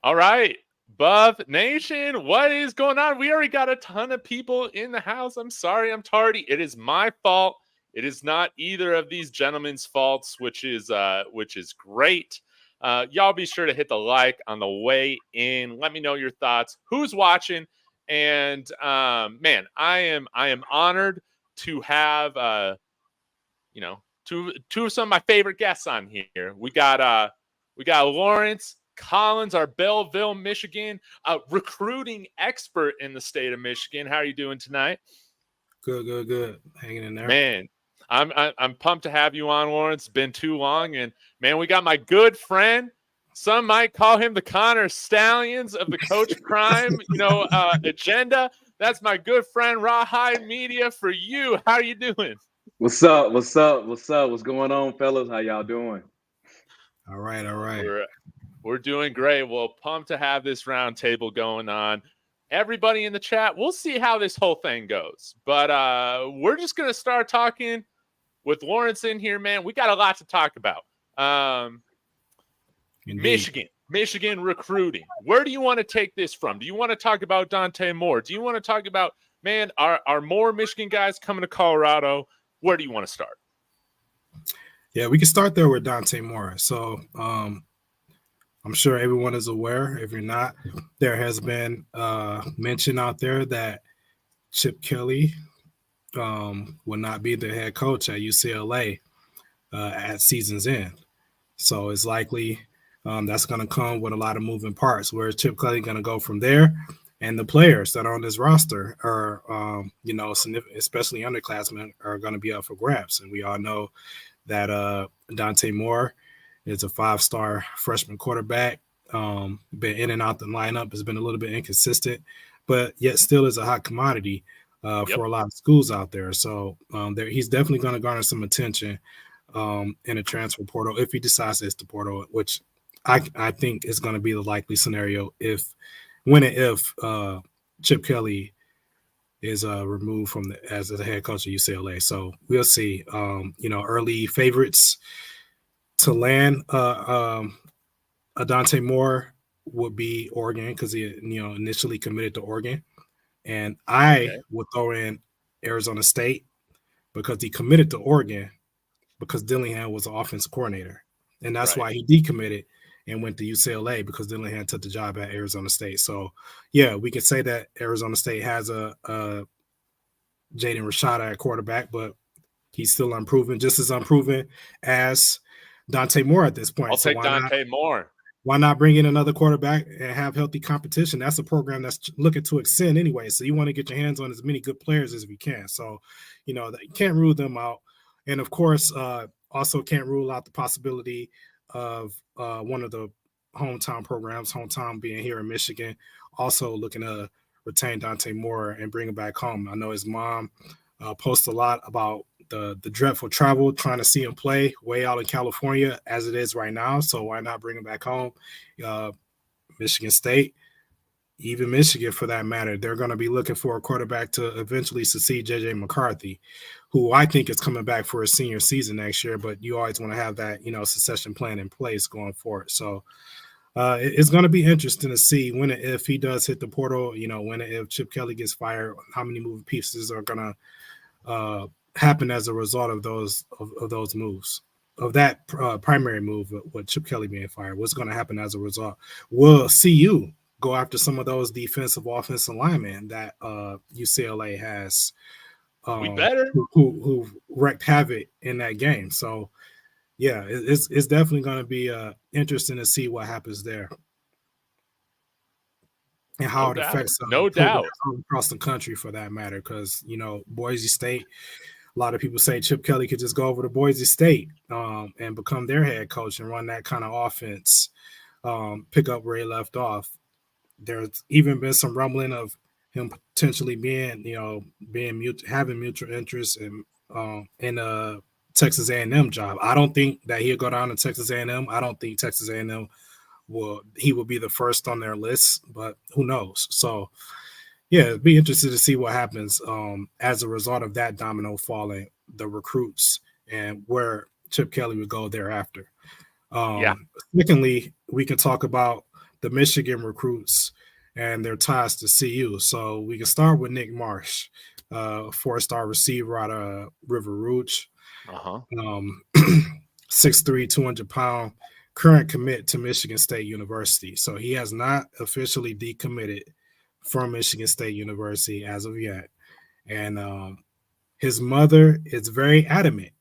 All right, Buff Nation, what is going on? We already got a ton of people in the house. I'm sorry I'm tardy. It is my fault. It is not either of these gentlemen's faults, which is great. Y'all be sure to hit the like on the way in. Let me know your thoughts. Who's watching? And man, I am honored to have two of some of my favorite guests on here. We got Laurence Collins, our Belleville, Michigan, recruiting expert in the state of Michigan. How are you doing tonight? Good. Hanging in there. Man, I'm pumped to have you on, Lawrence. It's been too long, and man, we got my good friend. Some might call him the Connor Stallions of the Coach Prime, agenda. That's my good friend Rawhide Media for you. How are you doing? What's up? What's up? What's up? What's going on, fellas? How y'all doing? All right. We're doing great. Well, pumped to have this round table going on. Everybody in the chat, we'll see how this whole thing goes. But we're just gonna start talking with Laurence in here, man. We got a lot to talk about. Michigan recruiting. Where do you want to take this from? Do you want to talk about Dante Moore? Do you want to talk about, man, are more Michigan guys coming to Colorado? Where do you want to start? Yeah, we can start there with Dante Moore. So I'm sure everyone is aware. If you're not, there has been mention out there that Chip Kelly will not be the head coach at UCLA at season's end. So it's likely that's going to come with a lot of moving parts. Where is Chip Kelly going to go from there? And the players that are on this roster are, especially underclassmen, are going to be up for grabs. And we all know that Dante Moore is a 5-star freshman quarterback. Been in and out the lineup, has been a little bit inconsistent, but yet still is a hot commodity for a lot of schools out there. So he's definitely going to garner some attention in a transfer portal if he decides to hit the portal, which I think is going to be the likely scenario if Chip Kelly is removed from as the head coach of UCLA. So we'll see. Early favorites to land Dante Moore would be Oregon because he initially committed to Oregon, and I would throw in Arizona State because he committed to Oregon because Dillingham was the offensive coordinator, and that's why he decommitted and went to UCLA because Dillingham took the job at Arizona State. So, yeah, we could say that Arizona State has a Jaden Rashada at quarterback, but he's still unproven, just as unproven as Dante Moore at this point. I'll take Dante Moore. Why not bring in another quarterback and have healthy competition? That's a program that's looking to extend anyway. So you want to get your hands on as many good players as you can. So, you can't rule them out. And, of course, also can't rule out the possibility of one of the hometown being here in Michigan, also looking to retain Dante Moore and bring him back home. I know his mom posts a lot about the dreadful travel, trying to see him play way out in California as it is right now. So why not bring him back home? Michigan State, even Michigan for that matter, they're going to be looking for a quarterback to eventually succeed J.J. McCarthy, who I think is coming back for his senior season next year. But you always want to have that, succession plan in place going forward. So it's going to be interesting to see when and if he does hit the portal, when and if Chip Kelly gets fired, how many moving pieces are going to happen as a result of those moves, of that primary move with Chip Kelly being fired. What's going to happen as a result? We'll see you go after some of those offensive linemen that UCLA has we better who wreaked havoc in that game. So yeah, it's definitely going to be interesting to see what happens there and how it affects no doubt across the country for that matter. Because Boise State, a lot of people say Chip Kelly could just go over to Boise State and become their head coach and run that kind of offense, pick up where he left off. There's even been some rumbling of him potentially having mutual interest in a Texas A&M job. I don't think that he'll go down to Texas A&M. I don't think Texas A&M will be the first on their list, but who knows? So yeah, it'd be interesting to see what happens as a result of that domino falling, the recruits and where Chip Kelly would go thereafter. Secondly, we can talk about the Michigan recruits and their ties to CU. So we can start with Nick Marsh, 4-star receiver out of River Rouge. 6'3", 200-pound, current commit to Michigan State University. So he has not officially decommitted from Michigan State University as of yet. And his mother is very adamant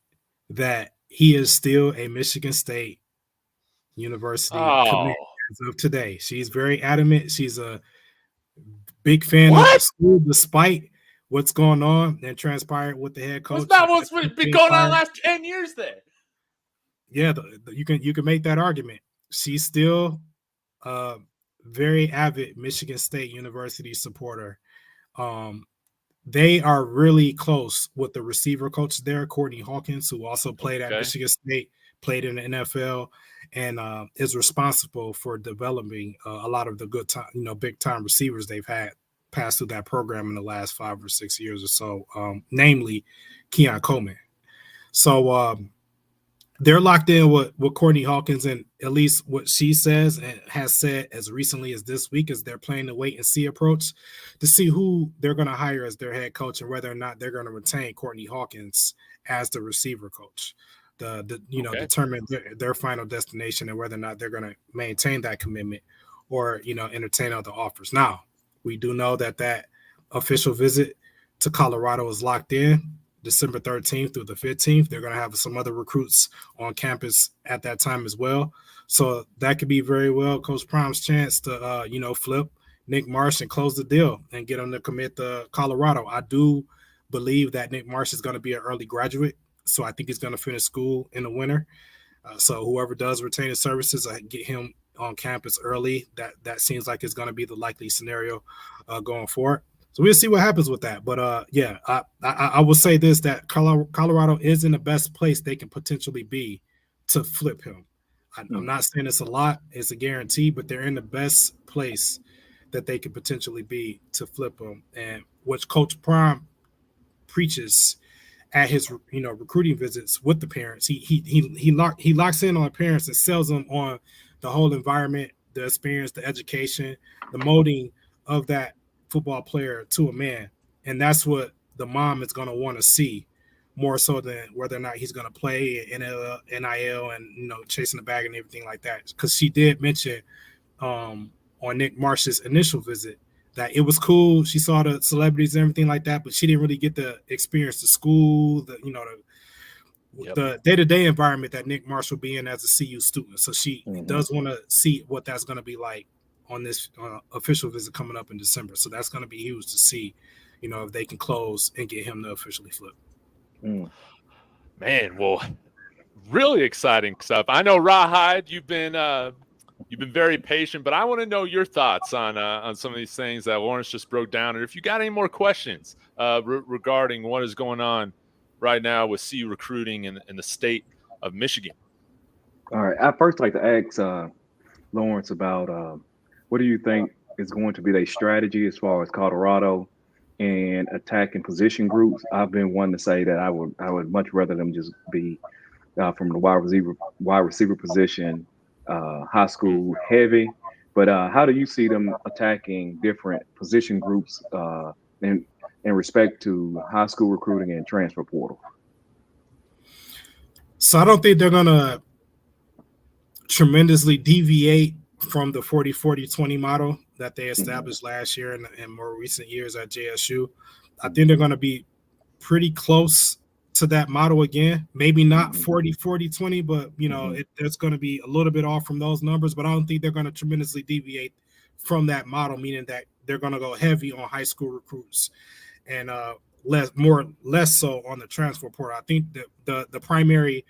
that he is still a Michigan State University commit as of today. She's very adamant. She's a big fan of the school, despite what's going on and transpired with the head coach. What's that? What's been going on the last 10 years there? Yeah, you can make that argument. She's still a very avid Michigan State University supporter. They are really close with the receiver coach there, Courtney Hawkins, who also played at Michigan State, played in the NFL, and is responsible for developing a lot of the good time, big time receivers they've had pass through that program in the last 5 or 6 years or so, namely Keon Coleman. So they're locked in with Courtney Hawkins, and at least what she says and has said as recently as this week is they're playing the wait and see approach to see who they're going to hire as their head coach and whether or not they're going to retain Courtney Hawkins as the receiver coach. Determine their final destination and whether or not they're going to maintain that commitment or entertain other offers. Now, we do know that official visit to Colorado is locked in. December 13th through the 15th. They're going to have some other recruits on campus at that time as well. So that could be very well Coach Prime's chance to, flip Nick Marsh and close the deal and get him to commit to Colorado. I do believe that Nick Marsh is going to be an early graduate, so I think he's going to finish school in the winter. So whoever does retain his services, get him on campus early. That seems like it's going to be the likely scenario going forward. So we'll see what happens with that. But, I will say this, that Colorado is in the best place they can potentially be to flip him. I'm not saying it's a lot. It's a guarantee, but they're in the best place that they could potentially be to flip him. And what Coach Prime preaches at his recruiting visits with the parents, he locks in on the parents and sells them on the whole environment, the experience, the education, the molding of that football player to a man. And that's what the mom is going to want to see more so than whether or not he's going to play in NIL and chasing the bag and everything like that. Because she did mention on Nick Marsh's initial visit that it was cool. She saw the celebrities and everything like that, but she didn't really get to experience the school, the day-to-day environment that Nick Marsh will be in as a CU student. So she does want to see what that's going to be like on this official visit coming up in December. So that's going to be huge to see, if they can close and get him to officially flip. Man, well, really exciting stuff. I know, Rawhide, you've been very patient, but I want to know your thoughts on some of these things that Laurence just broke down. And if you got any more questions regarding what is going on right now with CU recruiting in the state of Michigan. All right. I'd first like to ask Laurence about what do you think is going to be their strategy as far as Colorado and attacking position groups? I've been one to say that I would much rather them just be from the wide receiver position, high school heavy. But how do you see them attacking different position groups in respect to high school recruiting and transfer portal? So I don't think they're going to tremendously deviate from the 40-40-20 model that they established last year and more recent years at JSU. I think they're going to be pretty close to that model again. Maybe not 40-40-20, but it's going to be a little bit off from those numbers. But I don't think they're going to tremendously deviate from that model, meaning that they're going to go heavy on high school recruits and less so on the transfer portal. I think that the primary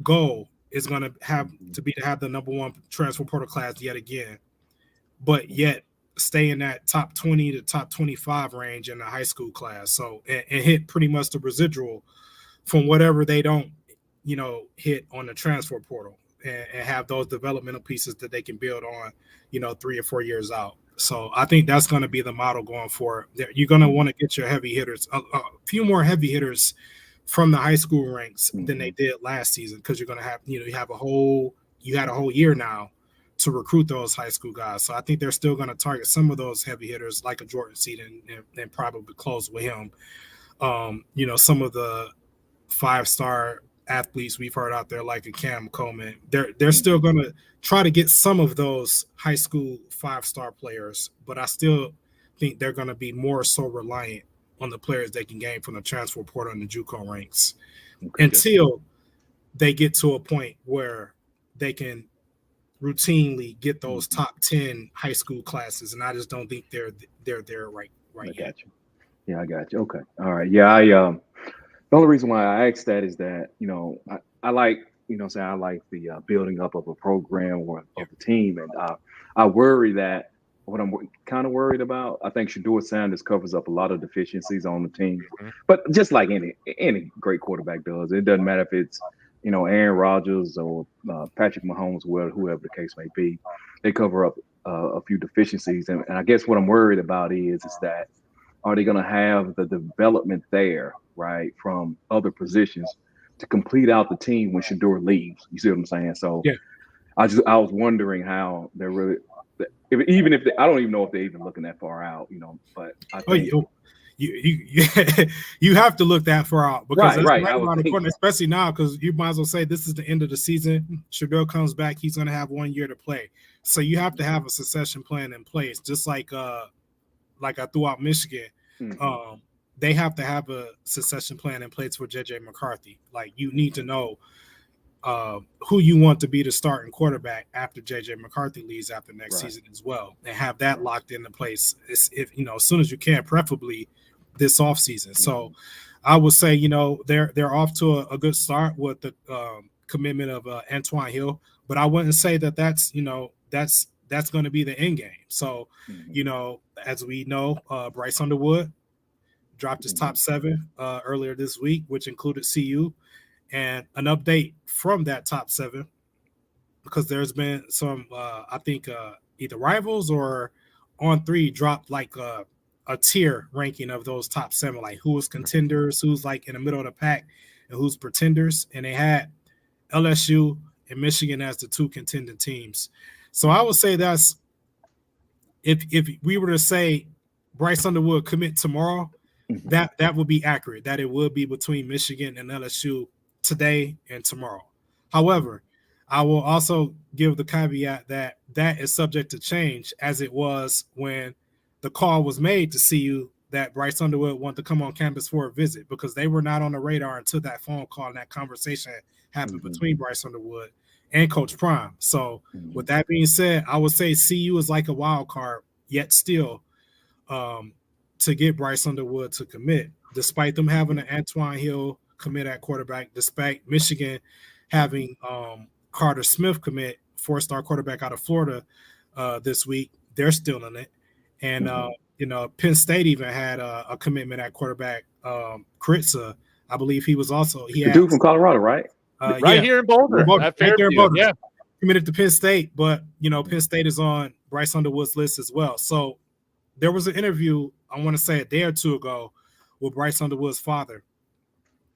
goal is going to have the number one transfer portal class yet again, but yet stay in that top 20 to top 25 range in the high school class. So and hit pretty much the residual from whatever they don't, hit on the transfer portal and have those developmental pieces that they can build on, 3 or 4 years out. So I think that's going to be the model going forward. You're going to want to get your heavy hitters, a few more heavy hitters from the high school ranks than they did last season, because you're going to have, you had a whole year now to recruit those high school guys. So I think they're still going to target some of those heavy hitters like a Jordan Seaton and probably close with him. Some of the 5-star athletes we've heard out there like a Cam Coleman, they're still going to try to get some of those high school 5-star players, but I still think they're going to be more so reliant on the players they can gain from the transfer portal and the JUCO ranks until they get to a point where they can routinely get those top 10 high school classes, and I just don't think they're there right I yet. got you. Yeah, I got you. Okay. All right. Yeah, the only reason why I asked that is that, I like, I like the building up of a program or of a team. And I worry that what I'm kind of worried about, I think Shedeur Sanders covers up a lot of deficiencies on the team. But just like any great quarterback does, it doesn't matter if it's, Aaron Rodgers or Patrick Mahomes, whoever the case may be, they cover up a few deficiencies. And I guess what I'm worried about is that, are they going to have the development there, right, from other positions to complete out the team when Shedeur leaves? You see what I'm saying? So yeah. I was wondering how they're really, even if I don't even know if they're even looking that far out, but I think you have to look that far out because that's right around the corner, especially now, because you might as well say this is the end of the season. Shedeur comes back, he's going to have 1 year to play. So you have to have a succession plan in place, just like I threw out Michigan. They have to have a succession plan in place for JJ McCarthy. Like, you need to know who you want to be the starting quarterback after JJ McCarthy leaves after next season as well, and have that locked into place as soon as you can, preferably this offseason. So I would say, they're off to a good start with the commitment of Antoine Hill, but I wouldn't say that's going to be the end game. So, as we know, Bryce Underwood dropped his top 7 earlier this week, which included CU. And an update from that top 7, because there's been some, I think, either rivals or On3 dropped like a tier ranking of those top 7, like who's contenders, who's like in the middle of the pack, and who's pretenders. And they had LSU and Michigan as the 2 contending teams. So I would say that's, if we were to say Bryce Underwood commit tomorrow, that would be accurate, that it would be between Michigan and LSU today and tomorrow. However, I will also give the caveat that is subject to change, as it was when the call was made to CU that Bryce Underwood wanted to come on campus for a visit, because they were not on the radar until that phone call and that conversation happened between Bryce Underwood and Coach Prime. So with that being said, I would say CU is like a wild card, yet still to get Bryce Underwood to commit, despite them having an Antoine Hill commit at quarterback, despite Michigan having Carter Smith commit, 4-star quarterback out of Florida this week. They're still in it. And, Penn State even had a commitment at quarterback. Kritza, I believe he was also – the dude from Colorado, right? Here in Boulder. At Fairview. Yeah. Committed to Penn State, but, Penn State is on Bryce Underwood's list as well. So there was an interview, I want to say a day or two ago, with Bryce Underwood's father.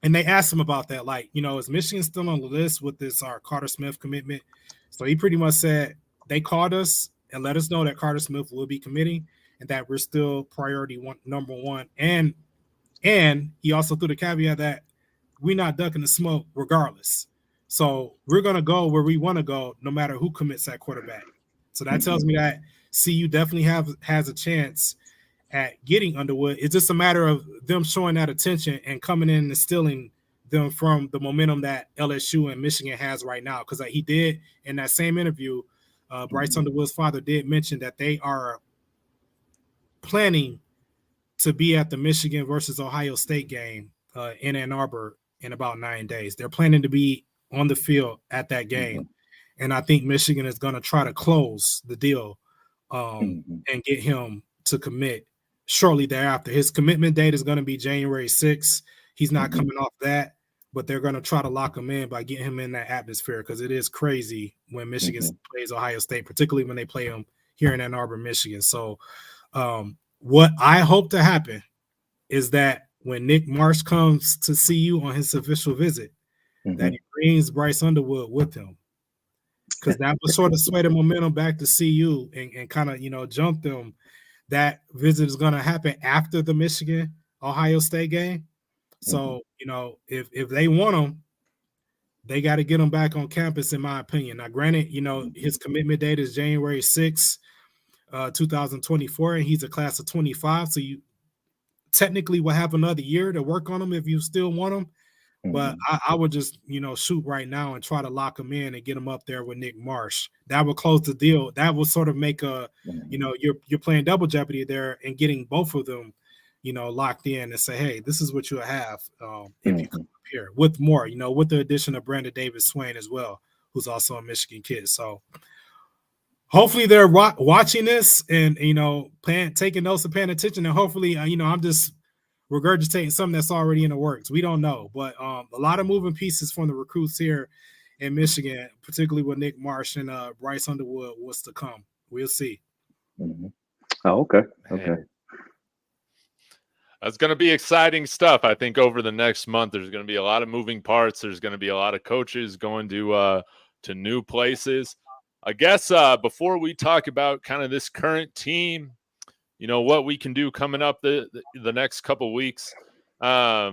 And they asked him about that, like, is Michigan still on the list with this Carter Smith commitment? So he pretty much said they called us and let us know that Carter Smith will be committing and that we're still number one. And he also threw the caveat that we're not ducking the smoke regardless. So we're going to go where we want to go no matter who commits at quarterback. So that tells me that CU definitely has a chance at getting Underwood. It's just a matter of them showing that attention and coming in and stealing them from the momentum that LSU and Michigan has right now. Because he did, in that same interview, Bryce Underwood's father did mention that they are planning to be at the Michigan versus Ohio State game in Ann Arbor in about 9 days. They're planning to be on the field at that game. And I think Michigan is going to try to close the deal and get him to commit shortly thereafter. His commitment date is going to be January 6th. He's not coming off that, but they're going to try to lock him in by getting him in that atmosphere, because it is crazy when Michigan plays Ohio State, particularly when they play them here in Ann Arbor, Michigan. So what I hope to happen is that when Nick Marsh comes to see you on his official visit, that he brings Bryce Underwood with him. because that would sort of sway the momentum back to CU and kind of, jump them. That visit is going to happen after the Michigan Ohio State game. So, if they want them, they got to get him back on campus, in my opinion. Now, granted, his commitment date is January 6th, 2024, and he's a class of 25. So you technically will have another year to work on him if you still want him. But I would just, shoot right now and try to lock him in and get him up there with Nick Marsh. That would close the deal. That would sort of make you're playing double jeopardy there and getting both of them, locked in and say, hey, this is what you'll have if you come up here with more, with the addition of Brandon Davis Swain as well, who's also a Michigan kid. So hopefully they're watching this and, taking notes and paying attention. And hopefully, I'm just regurgitating something that's already in the works. We don't know, but a lot of moving pieces from the recruits here in Michigan, particularly with Nick Marsh and Bryce Underwood, what's to come. We'll see. Oh, okay. Okay. That's going to be exciting stuff. I think over the next month, there's going to be a lot of moving parts. There's going to be a lot of coaches going to new places. I guess before we talk about kind of this current team, what we can do coming up the next couple weeks. I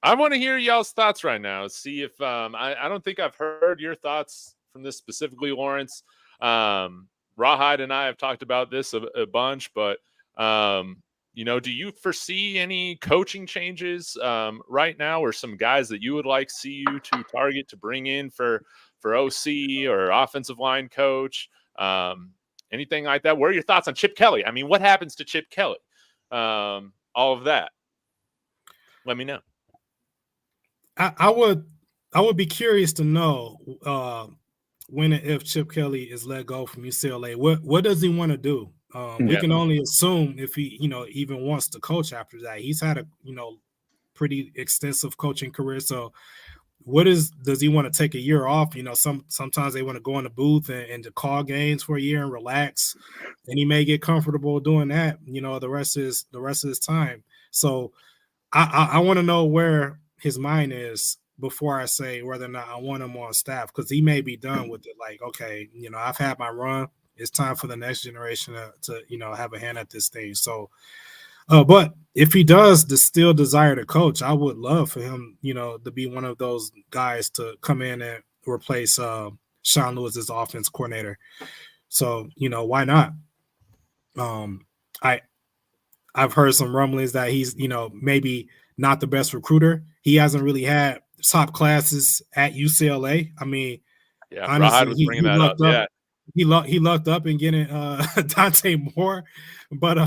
want to hear y'all's thoughts right now. See if I don't think I've heard your thoughts from this specifically, Laurence. Rawhide and I have talked about this a bunch, but do you foresee any coaching changes right now, or some guys that you would like CU to target to bring in for OC or offensive line coach? Anything like that? What are your thoughts on Chip Kelly? I mean, what happens to Chip Kelly? All of that. Let me know. I would be curious to know when and if Chip Kelly is let go from UCLA. What does he want to do? We can only assume if he, even wants to coach after that. He's had a, pretty extensive coaching career. So does he want to take a year off? Sometimes they want to go in the booth and to call games for a year and relax, and he may get comfortable doing that, the rest of his time. So I want to know where his mind is before I say whether or not I want him on staff, because he may be done with it. Like, okay, I've had my run. It's time for the next generation to have a hand at this thing. So, but if he does still desire to coach, I would love for him, to be one of those guys to come in and replace Sean Lewis as offense coordinator. So, why not? I've heard some rumblings that he's, maybe not the best recruiter. He hasn't really had top classes at UCLA. I mean, honestly, he lucked up. He lucked up in getting Dante Moore, but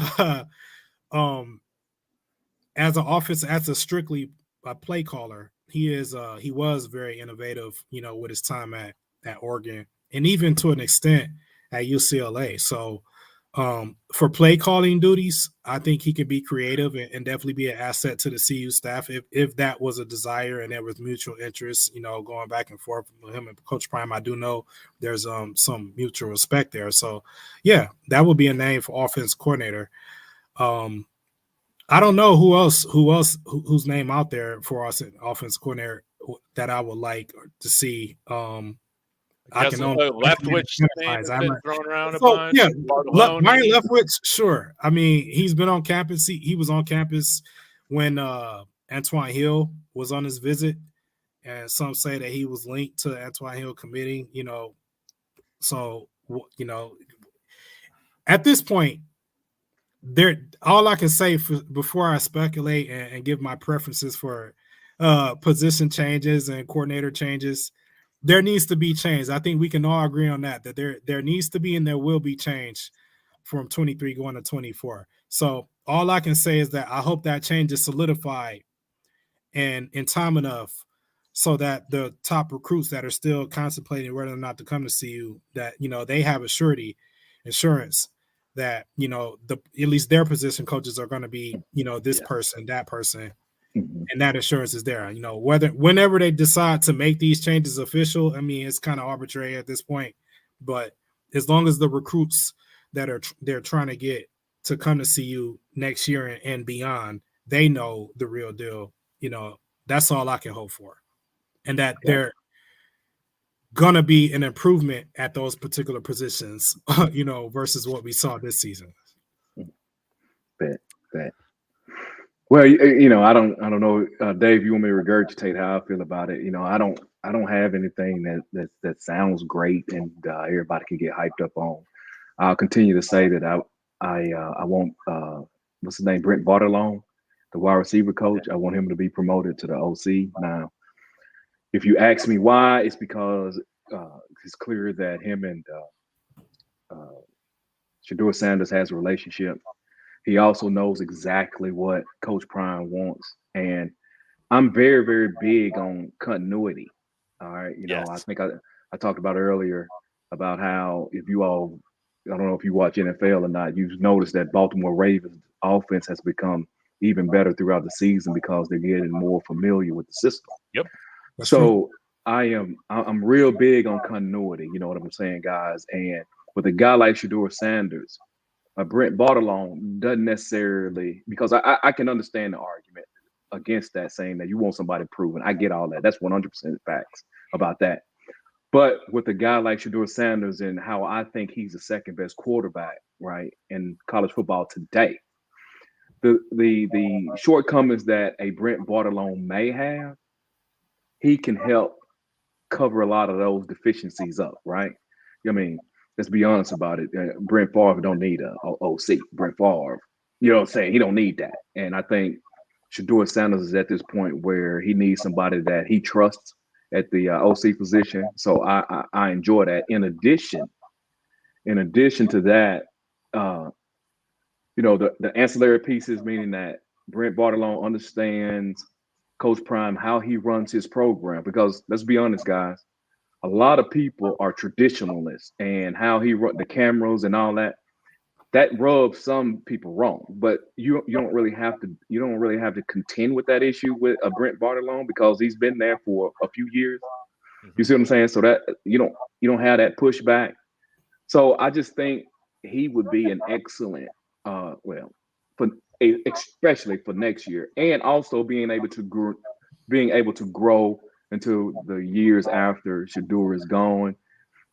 as a strictly play caller, he was very innovative, with his time at Oregon, and even to an extent at UCLA. So for play calling duties, I think he can be creative and definitely be an asset to the CU staff if that was a desire and there was mutual interest, going back and forth with him and Coach Prime. I do know there's some mutual respect there. So yeah, that would be a name for offense coordinator. I don't know whose name out there for us at offense coordinator that I would like to see. I can only Leftwich has been thrown around a bunch. Yeah, Ryan Leftwich, sure. I mean, he's been on campus. He was on campus when Antoine Hill was on his visit, and some say that he was linked to Antoine Hill committing. So at this point, all I can say before I speculate and give my preferences for position changes and coordinator changes, there needs to be change. I think we can all agree on that there needs to be and there will be change from 23 going to 24. So all I can say is that I hope that change is solidified and in time enough so that the top recruits that are still contemplating whether or not to come to CU, that they have insurance that at least their position coaches are going to be this person, that person. And that assurance is there. Whenever they decide to make these changes official, I mean, it's kind of arbitrary at this point. But as long as the recruits that they're trying to get to come to CU next year and beyond, they know the real deal. That's all I can hope for, and that gonna be an improvement at those particular positions, versus what we saw this season. Bet. Well, I don't know, Dave. You want me to regurgitate how I feel about it? I don't have anything that sounds great and everybody can get hyped up on. I'll continue to say that I want what's his name, Brent Bartelone, the wide receiver coach. I want him to be promoted to the OC. Now, if you ask me why, it's because it's clear that him and Shedeur Sanders has a relationship. He also knows exactly what Coach Prime wants. And I'm very, very big on continuity. All right. Yes. I think I talked about earlier about how I don't know if you watch NFL or not, you've noticed that Baltimore Ravens offense has become even better throughout the season because they're getting more familiar with the system. Yep. That's So true. I'm real big on continuity. You know what I'm saying, guys? And with a guy like Shedeur Sanders, Brent Bartelone doesn't necessarily, because I can understand the argument against that, saying that you want somebody proven. I get all that. That's 100% facts about that. But with a guy like Shedeur Sanders and how I think he's the second best quarterback, right, in college football today, the shortcomings that a Brent Bartelone may have, he can help cover a lot of those deficiencies up, right? I mean, let's be honest about it. Brent Favre don't need a OC. Brent Favre, you know what I'm saying? He don't need that. And I think Shedeur Sanders is at this point where he needs somebody that he trusts at the OC position. So I enjoy that. In addition to that, the ancillary pieces, meaning that Brent Bartelone understands Coach Prime, how he runs his program. Because let's be honest, guys, a lot of people are traditionalists, and how he run the cameras and all that rubs some people wrong. But you don't really have to contend with that issue with a Brent Bartelone because he's been there for a few years. You see what I'm saying? So that you don't have that pushback. So I just think he would be an excellent, especially for next year, and also being able to grow into the years after Shedeur is gone.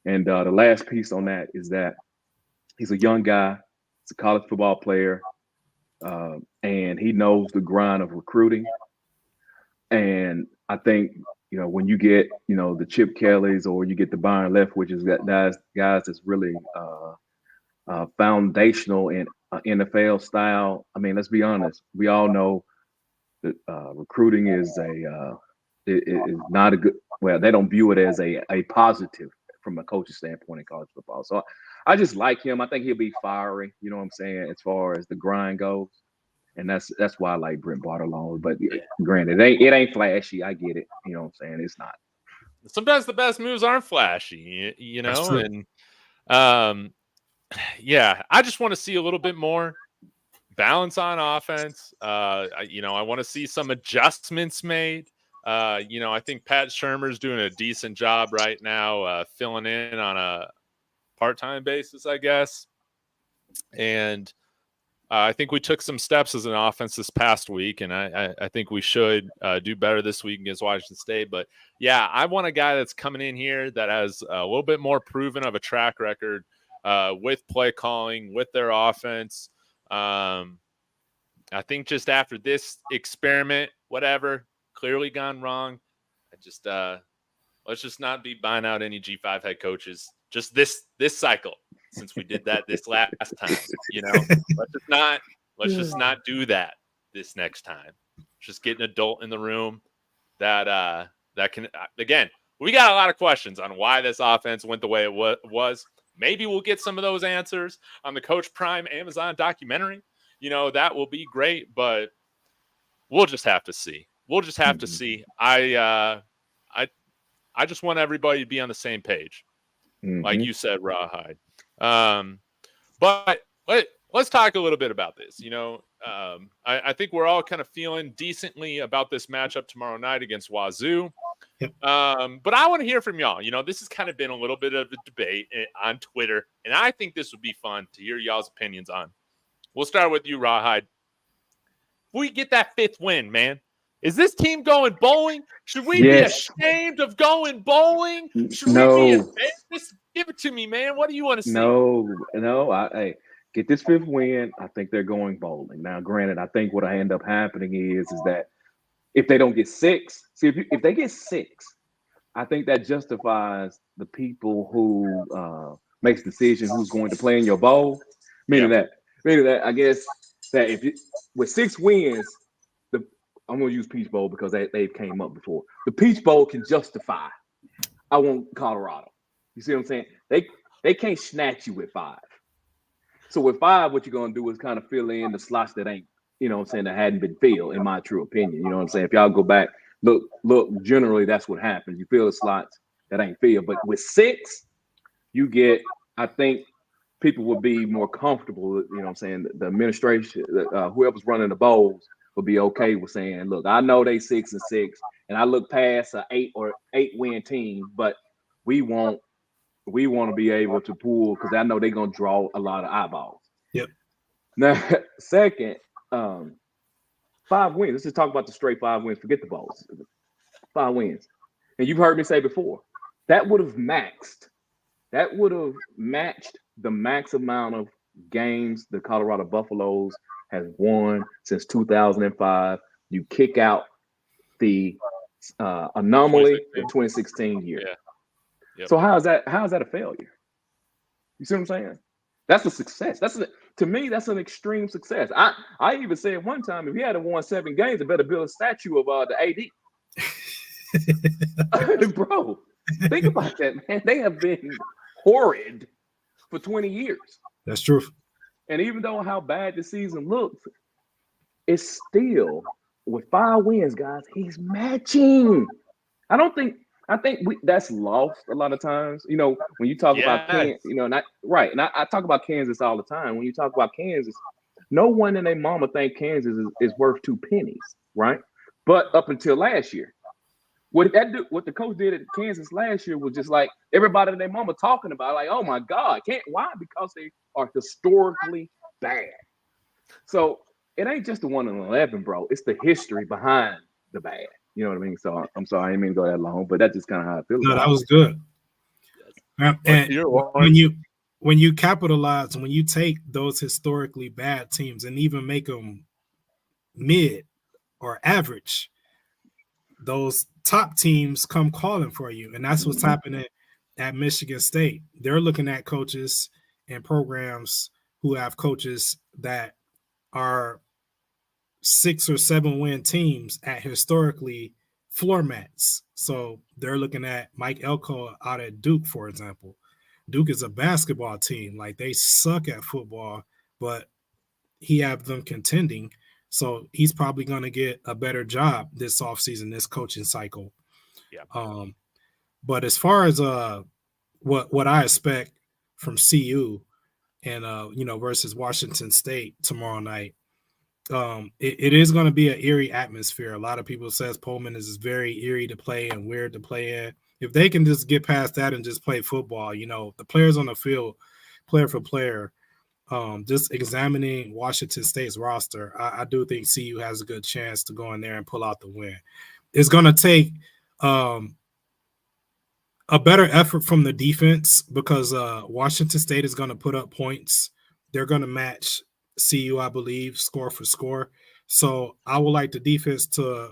And the last piece on that is that he's a young guy. He's a college football player, and he knows the grind of recruiting. And I think when you get the Chip Kellys or you get the Byron Leftwich's, guys that's really foundational in NFL style. I mean, let's be honest. We all know that recruiting is not a good. Well, they don't view it as a positive from a coach's standpoint in college football. So I just like him. I think he'll be fiery. You know what I'm saying, as far as the grind goes. And that's why I like Brent Bartelone. But granted, it ain't flashy. I get it. You know what I'm saying? It's not. Sometimes the best moves aren't flashy, That's true. and I just want to see a little bit more balance on offense. I want to see some adjustments made. I think Pat Shurmur's doing a decent job right now, filling in on a part-time basis, I guess. And I think we took some steps as an offense this past week, and I think we should do better this week against Washington State. But, yeah, I want a guy that's coming in here that has a little bit more proven of a track record with play calling, with their offense. I think just after this experiment, whatever, clearly gone wrong, let's just not be buying out any G5 head coaches just this cycle, since we did that this last time. Let's just not do that this next time. Just get an adult in the room that can, again, we got a lot of questions on why this offense went the way it was. Maybe we'll get some of those answers on the Coach Prime Amazon documentary. That will be great, but we'll just have to see. To see. I just want everybody to be on the same page, like you said, Rawhide. But let's talk a little bit about this. I think we're all kind of feeling decently about this matchup tomorrow night against Wazoo. Yep. But I want to hear from y'all. This has kind of been a little bit of a debate on Twitter, and I think this would be fun to hear y'all's opinions on. We'll start with you, Rawhide. If we get that fifth win, man, Is this team going bowling? Should we Yes. be ashamed of going bowling? Should we be No. embarrassed? Give it to me, man. What do you want to see? No. Hey, get this 5th win. I think they're going bowling. Now, granted, I think what I end up happening is that if they don't get 6, see if they get 6, I think that justifies the people who makes decisions who's going to play in your bowl. Meaning that I guess that with 6 wins, I'm going to use Peach Bowl because they've came up before. The Peach Bowl can justify. I want Colorado. You see what I'm saying? They can't snatch you with 5. So with 5, what you're going to do is kind of fill in the slots that ain't, that hadn't been filled, in my true opinion. You know what I'm saying? If y'all go back, look, generally that's what happens. You fill the slots that ain't filled. But with 6, you get, I think people would be more comfortable, the administration, whoever's running the bowls would be okay with saying, look, I know they 6-6, and I look past an 8 win team, but we want to be able to pull because I know they're gonna draw a lot of eyeballs. Yep. Now, second, 5 wins. Let's just talk about the straight 5 wins. Forget the bowls. 5 wins. And you've heard me say before, that would have matched the max amount of games the Colorado Buffaloes has won since 2005. You kick out the anomaly, the 2016 year. Yeah. Yep. So how is that a failure? You see what I'm saying? That's a success. To me, that's an extreme success. I even said one time, if he had won 7 games, I better build a statue of the AD. Bro, think about that, man. They have been horrid for 20 years. That's true. And even though how bad the season looks, it's still with 5 wins, guys. He's matching. I think that's lost a lot of times. When you talk about Kansas, and I talk about Kansas all the time. When you talk about Kansas, no one and their mama think Kansas is worth 2 pennies, right? But up until last year, what the coach did at Kansas last year was just like everybody and their mama talking about, like, oh my God, why? Because they are historically bad. So it ain't just the 1-11, bro. It's the history behind the bad. You know what I mean? So I'm sorry, I didn't mean to go that long, but that's just kind of how I feel. No, that was good. And when you capitalize, when you take those historically bad teams and even make them mid or average, those top teams come calling for you. And that's what's happening at Michigan State. They're looking at coaches and programs who have coaches that are 6 or 7 win teams at historically floor mats. So they're looking at Mike Elko out at Duke, for example. Duke is a basketball team. Like, they suck at football, but he have them contending. So he's probably going to get a better job this offseason, this coaching cycle. Yeah. But as far as what I expect from CU and versus Washington State tomorrow night, it is going to be an eerie atmosphere. A lot of people says Pullman is very eerie to play and weird to play in. If they can just get past that and just play football, the players on the field, player for player, just examining Washington State's roster, I do think CU has a good chance to go in there and pull out the win. It's going to take a better effort from the defense because Washington State is going to put up points. They're going to match CU, I believe, score for score. So I would like the defense to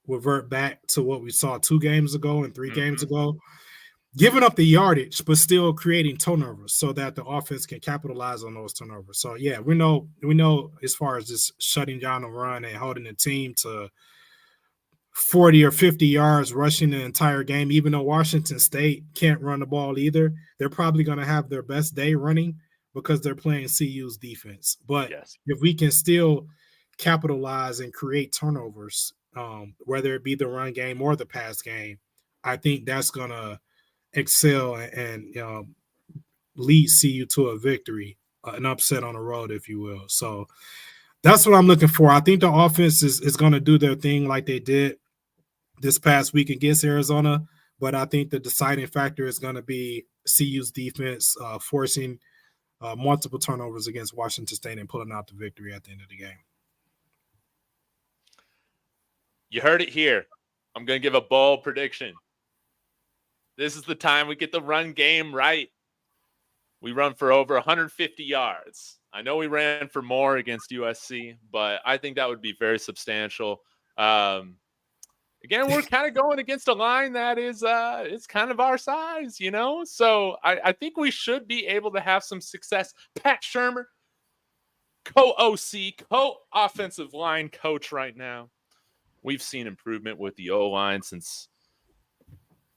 revert back to what we saw 2 games ago and 3 games ago, giving up the yardage, but still creating turnovers so that the offense can capitalize on those turnovers. So yeah, we know as far as just shutting down the run and holding the team to 40 or 50 yards rushing the entire game, even though Washington State can't run the ball either, they're probably going to have their best day running because they're playing CU's defense. But if we can still capitalize and create turnovers, whether it be the run game or the pass game, I think that's going to excel and lead CU to a victory, an upset on the road, if you will. So that's what I'm looking for. I think the offense is going to do their thing like they did this past week against Arizona, but I think the deciding factor is going to be CU's defense forcing multiple turnovers against Washington State and pulling out the victory at the end of the game. You heard it here. I'm going to give a bold prediction. This is the time we get the run game right. We run for over 150 yards. I know we ran for more against USC, but I think that would be very substantial. Again, we're kind of going against a line that is it's kind of our size, you know? So I think we should be able to have some success. Pat Shurmur, co-OC, co-offensive line coach right now. We've seen improvement with the O-line since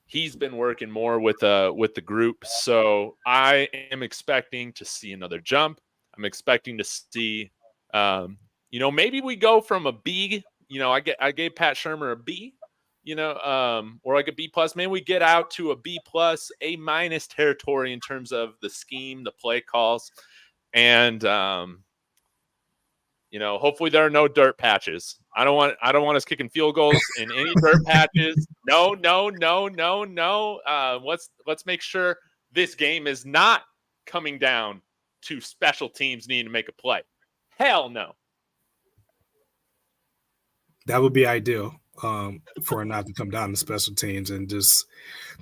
he's been working more with the group. So I am expecting to see another jump. I'm expecting to see, maybe we go from a B. I gave Pat Shurmur a B, or like a B plus. Maybe we get out to a B plus, A minus territory in terms of the scheme, the play calls, and hopefully there are no dirt patches. I don't want us kicking field goals in any dirt patches. No. Let's make sure this game is not coming down to special teams needing to make a play. Hell no. That would be ideal for it not to come down to special teams, and just,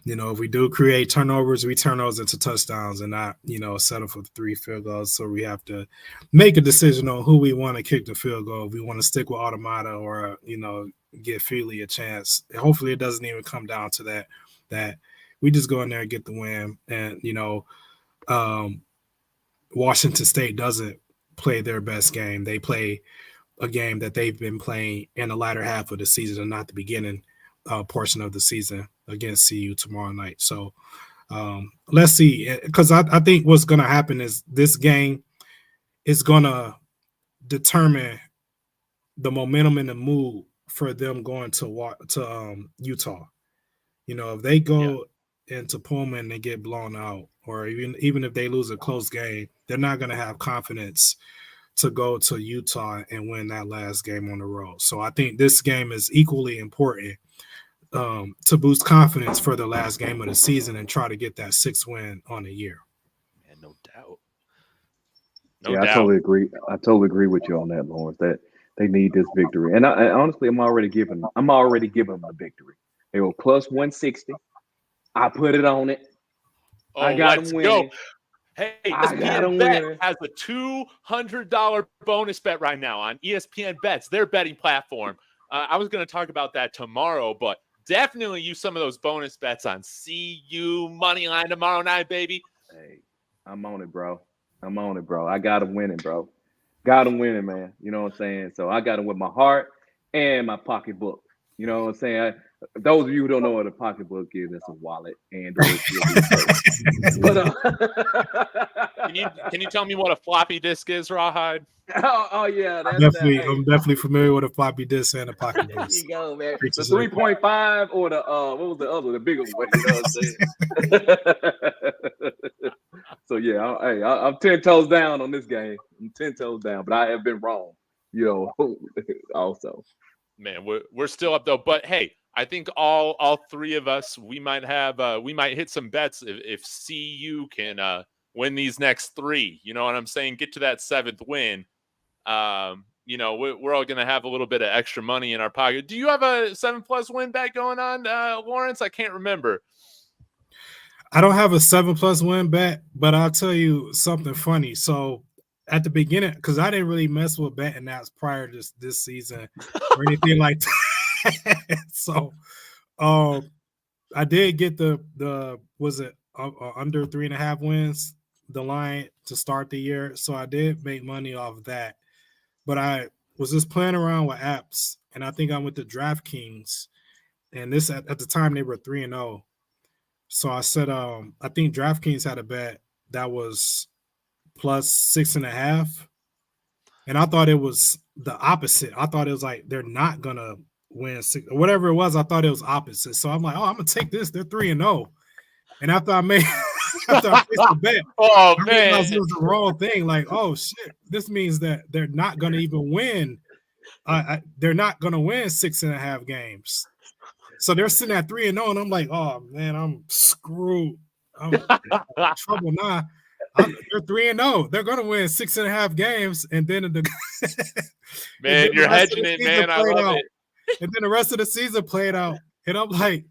if we do create turnovers, we turn those into touchdowns and not, settle for 3 field goals. So we have to make a decision on who we want to kick the field goal. If we want to stick with Automata or, give Feely a chance. Hopefully it doesn't even come down to that we just go in there and get the win. And, Washington State doesn't play their best game. They play a game that they've been playing in the latter half of the season and not the beginning portion of the season against CU tomorrow night. So let's see, because I think what's going to happen is this game is going to determine the momentum and the mood for them going to Utah. If they go into Pullman and they get blown out, or even if they lose a close game, they're not going to have confidence to go to Utah and win that last game on the road. So I think this game is equally important to boost confidence for the last game of the season and try to get that 6th win on the year. And no doubt. I totally agree. I totally agree with you on that, Laurence, that they need this victory. And I honestly, I'm already giving them the victory. They were plus 160. I put it on it. Oh, I got let's them go. winning. Hey, ESPN Bet has a $200 bonus bet right now on ESPN Bets, their betting platform. I was going to talk about that tomorrow, but definitely use some of those bonus bets on CU Moneyline tomorrow night, baby. Hey, I'm on it, bro. I got them winning, bro. Got them winning, man. You know what I'm saying? So I got them with my heart and my pocketbook. You know what I'm saying? Those of you who don't know what a pocketbook is, that's a wallet. And Can you tell me what a floppy disk is, Rawhide? Oh yeah, I'm definitely familiar with a floppy disk and a pocketbook. There you go, man. The 3.5 or the what was the other, the bigger one? You know what I'm saying? So yeah, I'm 10 toes down on this game. I'm 10 toes down, but I have been wrong. Also. Man, we're still up though. But hey, I think all 3 of us, we might hit some bets if CU can win these next 3. You know what I'm saying? Get to that 7th win. We're all gonna have a little bit of extra money in our pocket. Do you have a 7+ win bet going on, Laurence? I can't remember. I don't have a 7+ win bet, but I'll tell you something funny. So at the beginning, because I didn't really mess with betting apps prior to this season or anything like that. So I did get the was it under 3.5 wins, the line to start the year. So I did make money off of that. But I was just playing around with apps, and I think I went to DraftKings, and this at the time they were 3-0. So I said, I think DraftKings had a bet that was plus 6.5, and I thought it was the opposite. I thought it was like they're not gonna win 6 or whatever it was. I thought it was opposite. So I'm like, I'm gonna take this. They're 3-0, and after I placed the bet, I realized it was the wrong thing. Like, oh shit, this means that they're not gonna even win. They're not gonna win 6.5 games. So they're sitting at 3-0, and I'm like, oh man, I'm screwed. I'm in trouble now. They're 3-0. They're gonna win 6.5 games, and then man, you're hedging it, man. I love it. And then the rest of the season played out. And I'm like,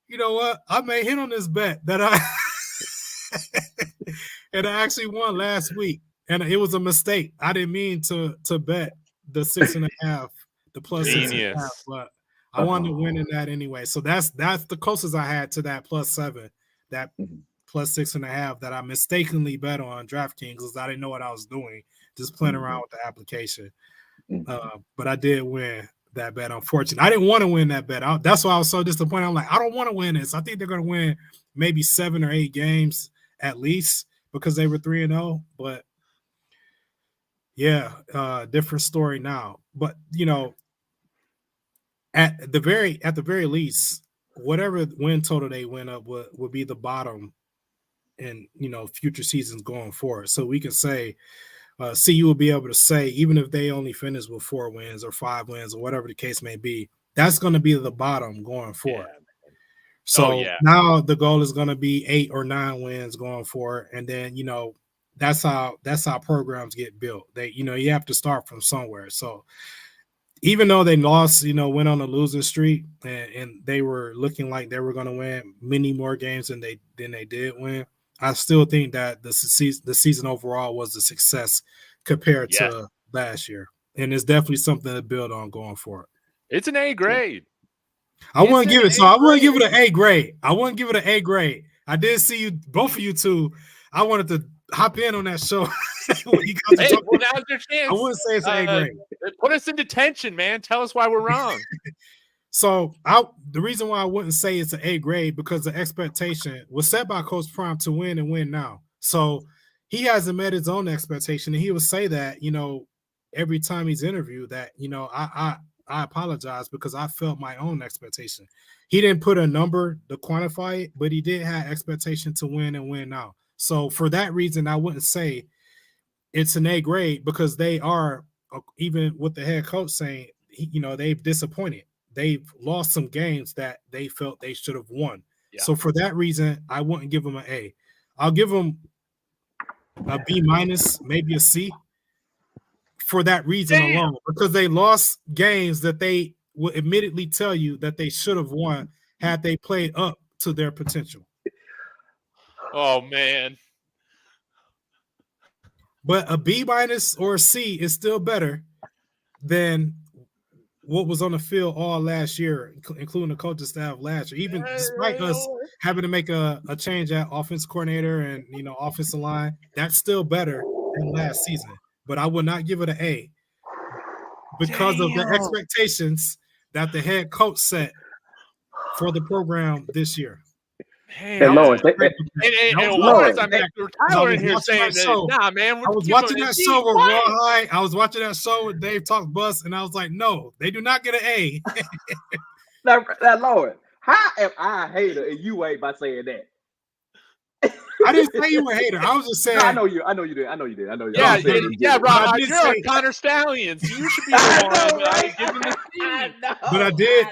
you know what? I may hit on this bet that I and I actually won last week. And it was a mistake. I didn't mean to bet the 6.5, the plus 6.5, Genius. but I wanted to win in that anyway. So that's the closest I had to that +7, that plus 6.5 that I mistakenly bet on DraftKings because I didn't know what I was doing, just playing around with the application. But I did win that bet. Unfortunately, I didn't want to win that bet. That's why I was so disappointed. I'm like, I don't want to win this. I think they're going to win maybe 7 or 8 games at least because they were 3-0. But yeah, different story now. But you know, at the very least, whatever win total they went up would be the bottom in future seasons going forward. So we can say CU will be able to say, even if they only finish with 4 wins or 5 wins or whatever the case may be, that's going to be the bottom going forward. Yeah. So now the goal is going to be 8 or 9 wins going forward. And then, that's how programs get built. They, you have to start from somewhere. So even though they lost, went on a losing streak and they were looking like they were going to win many more games than they did win, I still think that the season overall was a success compared to last year. And it's definitely something to build on going forward. It's an A grade. I wouldn't give it an A grade. I wouldn't give it an A grade. I did see you, both of you two. I wanted to hop in on that show. Now's your chance. I wouldn't say it's an A grade. Put us in detention, man. Tell us why we're wrong. So the reason why I wouldn't say it's an A grade because the expectation was set by Coach Prime to win and win now. So he hasn't met his own expectation, and he would say that every time he's interviewed that I apologize because I felt my own expectation. He didn't put a number to quantify it, but he did have expectation to win and win now. So for that reason, I wouldn't say it's an A grade because they are, even with the head coach saying, they've disappointed. They've lost some games that they felt they should have won. Yeah. So for that reason, I wouldn't give them an A. I'll give them a B-, maybe a C for that reason alone, because they lost games that they will admittedly tell you that they should have won had they played up to their potential. Oh, man. But a B- or a C is still better than what was on the field all last year, including the coaching staff last year, even despite us having to make a change at offensive coordinator and, offensive line, that's still better than last season. But I would not give it an A because of the expectations that the head coach set for the program this year. Hey, Laurence, Laurence, I'm back to Tyler in here saying that. Nah, man, I was watching that show with Raw High. I was watching that show with Dave Talk Bus, and I was like, no, they do not get an A. now, Lord, how am I a hater and you ain't by saying that? I didn't say you were a hater. I was just saying. No, I know you did. Yeah, Rob, you're a Connor Stallion, so you should be the one giving the C.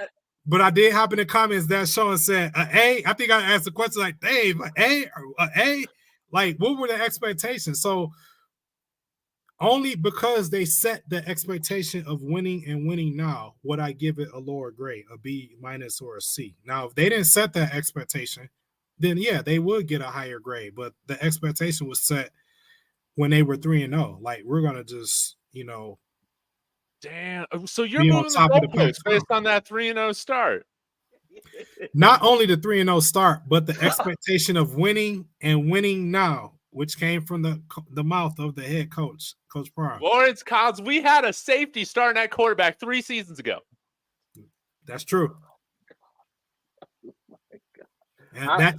But I did hop in the comments that show and said an A. I think I asked the question like, Dave, an A? Like, what were the expectations? So only because they set the expectation of winning and winning now would I give it a lower grade, a B- or a C. Now, if they didn't set that expectation, then yeah, they would get a higher grade. But the expectation was set when they were 3-0. Like, we're gonna just, damn. So you're moving the goalposts based on that 3-0 start. Not only the 3-0 start, but the expectation of winning and winning now, which came from the mouth of the head coach, Coach Prime. Laurence Collins, we had a safety starting at quarterback 3 seasons ago. That's true. And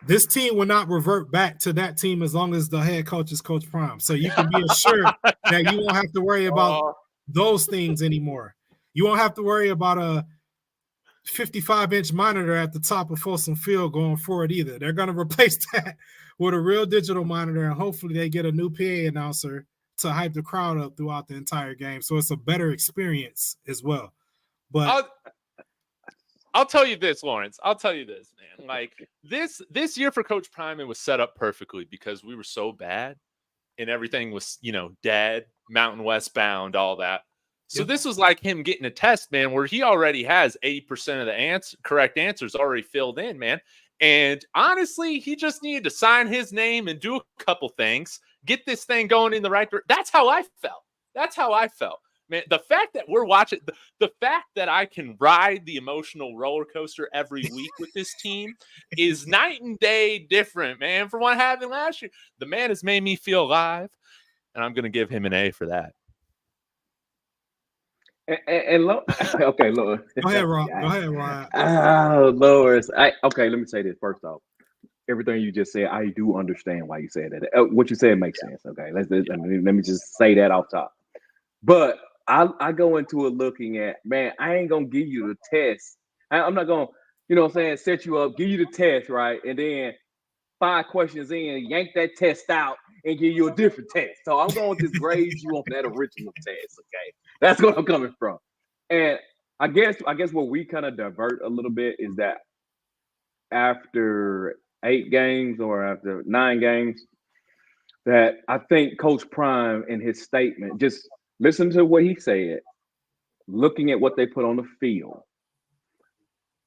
this team will not revert back to that team as long as the head coach is Coach Prime. So you can be assured that you won't have to worry about those things anymore. You won't have to worry about a 55-inch monitor at the top of Folsom Field going forward either. They're going to replace that with a real digital monitor, and hopefully they get a new PA announcer to hype the crowd up throughout the entire game. So it's a better experience as well. But I'll tell you this, Laurence. I'll tell you this, man. Like this year for Coach Prime, it was set up perfectly because we were so bad and everything was, dead, Mountain West bound, all that. So this was like him getting a test, man, where he already has 80% of the correct answers already filled in, man. And honestly, he just needed to sign his name and do a couple things, get this thing going in the right direction. That's how I felt. That's how I felt. Man, the fact that we're watching, the fact that I can ride the emotional roller coaster every week with this team is night and day different, man, from what happened last year. The man has made me feel alive, and I'm going to give him an A for that. Okay, Lord. Go ahead, Rob. Go ahead, Rob. Oh, Lord. Okay, let me say this first off. Everything you just said, I do understand why you said that. What you said makes sense. Okay, let me just say that off top. But I go into it looking at, man, I ain't gonna give you the test. I'm not gonna, you know what I'm saying, set you up, give you the test, right? And then 5 questions in, yank that test out and give you a different test. So I'm going to grade you on that original test. Okay, that's where I'm coming from. And I guess where we kind of divert a little bit is that after 8 games or after 9 games, that I think Coach Prime in his statement, just listen to what he said, looking at what they put on the field.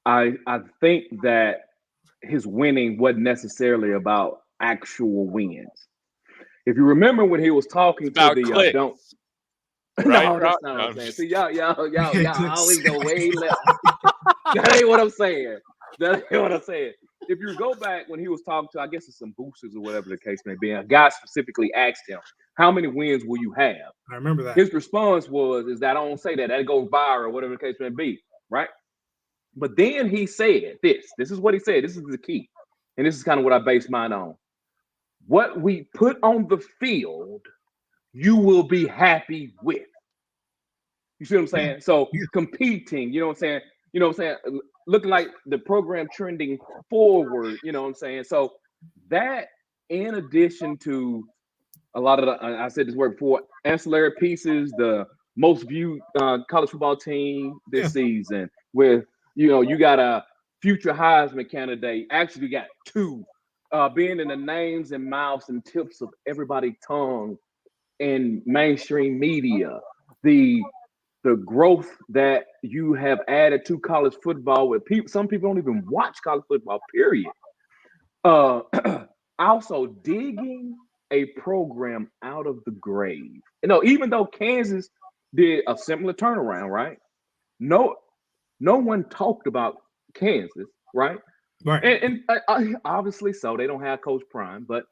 I think that his winning wasn't necessarily about actual wins. If you remember when he was talking to the don't, right? No, that's not what I'm saying. See, y'all always go way left. That ain't what I'm saying. That ain't what I'm saying. If you go back when he was talking to, I guess it's some boosters or whatever the case may be, a guy specifically asked him, "How many wins will you have?" I remember that. His response is that I don't say that. That goes viral, whatever the case may be, right? But then he said this. This is what he said. This is the key. And this is kind of what I base mine on. What we put on the field, you will be happy with. You see what I'm saying? So competing, you know what I'm saying? Looking like the program trending forward, you know what I'm saying? So that, in addition to a lot of the, I said this word before, ancillary pieces, the most viewed college football team this season with, you got a future Heisman candidate. Actually, you got 2 being in the names and mouths and tips of everybody's tongue in mainstream media. The growth that you have added to college football with people, some people don't even watch college football, period. Also digging a program out of the grave. Even though Kansas did a similar turnaround, right? No one talked about Kansas, right? Right. And obviously so. They don't have Coach Prime, but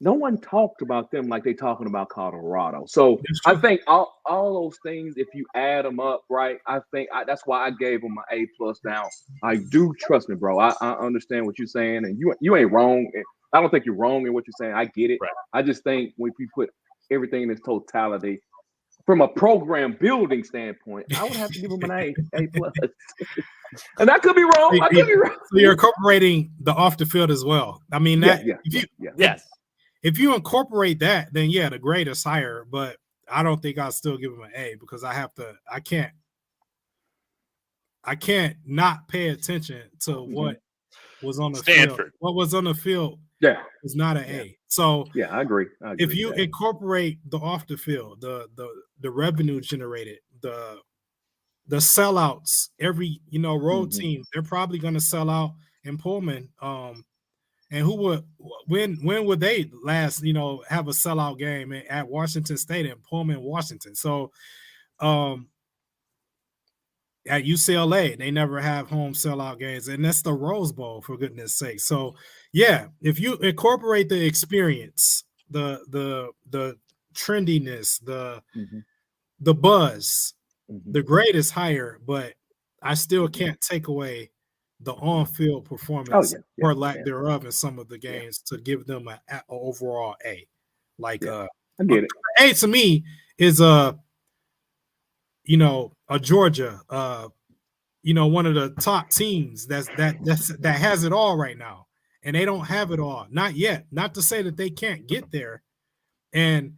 no one talked about them like they talking about Colorado. So I think all those things, if you add them up, right, I think that's why I gave them an A+ now. I do, trust me, bro. I understand what you're saying, and you ain't wrong. I don't think you're wrong in what you're saying. I get it. Right. I just think when we put everything in its totality, from a program building standpoint, I would have to give them an A+. And I could be wrong. I could be wrong. So you're incorporating the off the field as well. I mean, that yes. If you incorporate that, then the grade is higher. But I don't think I'll still give them an A because I can't not pay attention to what was on the field. What was on the field is not an A. So I agree. If you incorporate the off the field, the revenue generated, the sellouts, every road team, they're probably going to sell out in Pullman. And when would they last, have a sellout game at Washington State in Pullman, Washington? So at UCLA, they never have home sellout games, and that's the Rose Bowl, for goodness sake. So if you incorporate the experience, the trendiness, the buzz, the grade is higher, but I still can't take away the on-field performance or lack thereof in some of the games to give them an overall A. I get it. A to me is a Georgia, one of the top teams that has it all right now, and they don't have it all, not yet. Not to say that they can't get there, and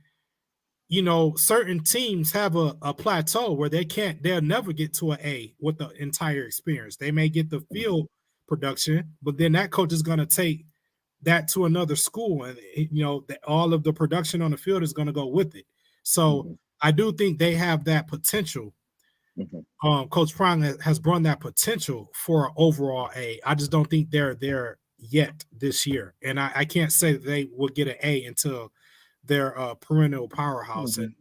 certain teams have a plateau where they'll never get to an A with the entire experience. They may get the field production, but then that coach is going to take that to another school, and all of the production on the field is going to go with it. So I do think they have that potential. Coach Prime has brought that potential for overall A. I just don't think they're there yet this year, and I can't say that they will get an A until they're a perennial powerhouse and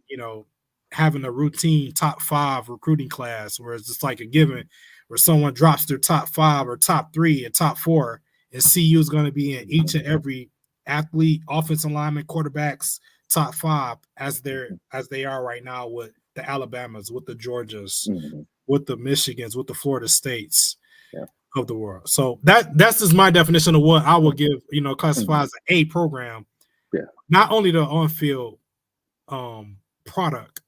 having a routine top 5 recruiting class where it's just like a given where someone drops their top 5 or top 3 and top 4, and CU is going to be in each and every athlete, offensive lineman, quarterbacks top 5 as they are right now with the Alabamas, with the Georgias, with the Michigans, with the Florida States of the world. So that's just my definition of what I would give, classify as an A program. Yeah. Not only the on-field product.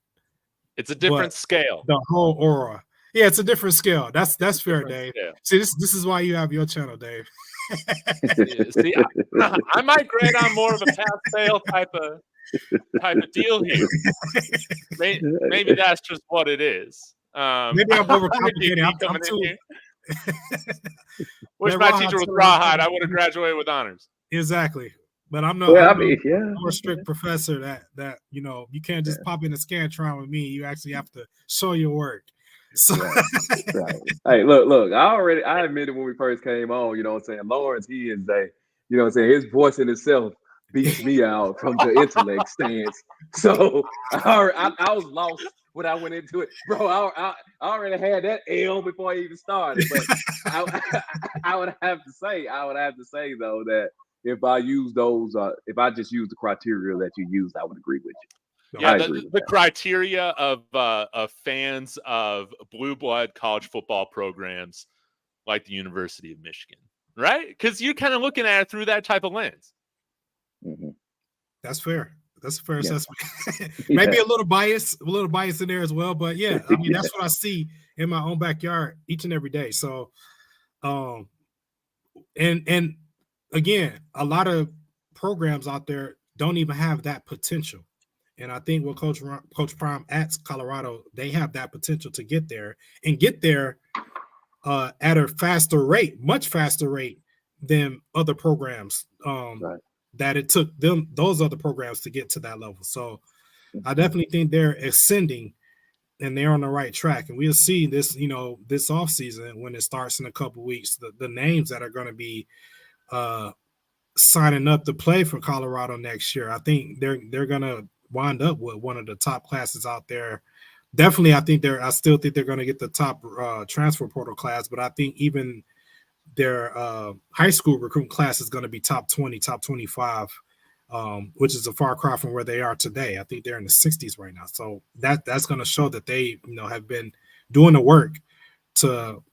It's a different scale. The whole aura. Yeah, it's a different scale. That's fair, Dave. Scale. See, this is why you have your channel, Dave. See, I might grade on more of a pass-fail type of deal here. Maybe that's just what it is. Maybe I'm overcomplicating. I'm too. Wish my teacher was Rawhide. I would have graduated with honors. Exactly. But I'm not more strict professor that you can't just pop in a Scantron with me. You actually have to show your work. So right. Hey, look, I admitted when we first came on, Laurence, he is his voice in itself beats me out from the intellect stance. So I was lost when I went into it. Bro, I already had that L before I even started. But I would have to say though that if I use those, if I just use the criteria that you used, I would agree with you. Yeah, the criteria of fans of blue blood college football programs like the University of Michigan, right? Because you're kind of looking at it through that type of lens. That's fair. That's a fair assessment. Maybe a little bias in there as well, but yeah, I mean that's what I see in my own backyard each and every day. So, and again, a lot of programs out there don't even have that potential. And I think with Coach Prime at Colorado, they have that potential to get there at a faster rate, much faster rate than other programs that it took those other programs to get to that level. So I definitely think they're ascending and they're on the right track. And we'll see this, this offseason when it starts in a couple of weeks, the names that are going to be signing up to play for Colorado next year. I think they're going to wind up with one of the top classes out there. Definitely, I still think they're going to get the top transfer portal class, but I think even their high school recruiting class is going to be top 20, top 25, which is a far cry from where they are today. I think they're in the 60s right now. So that's going to show that they, have been doing the work to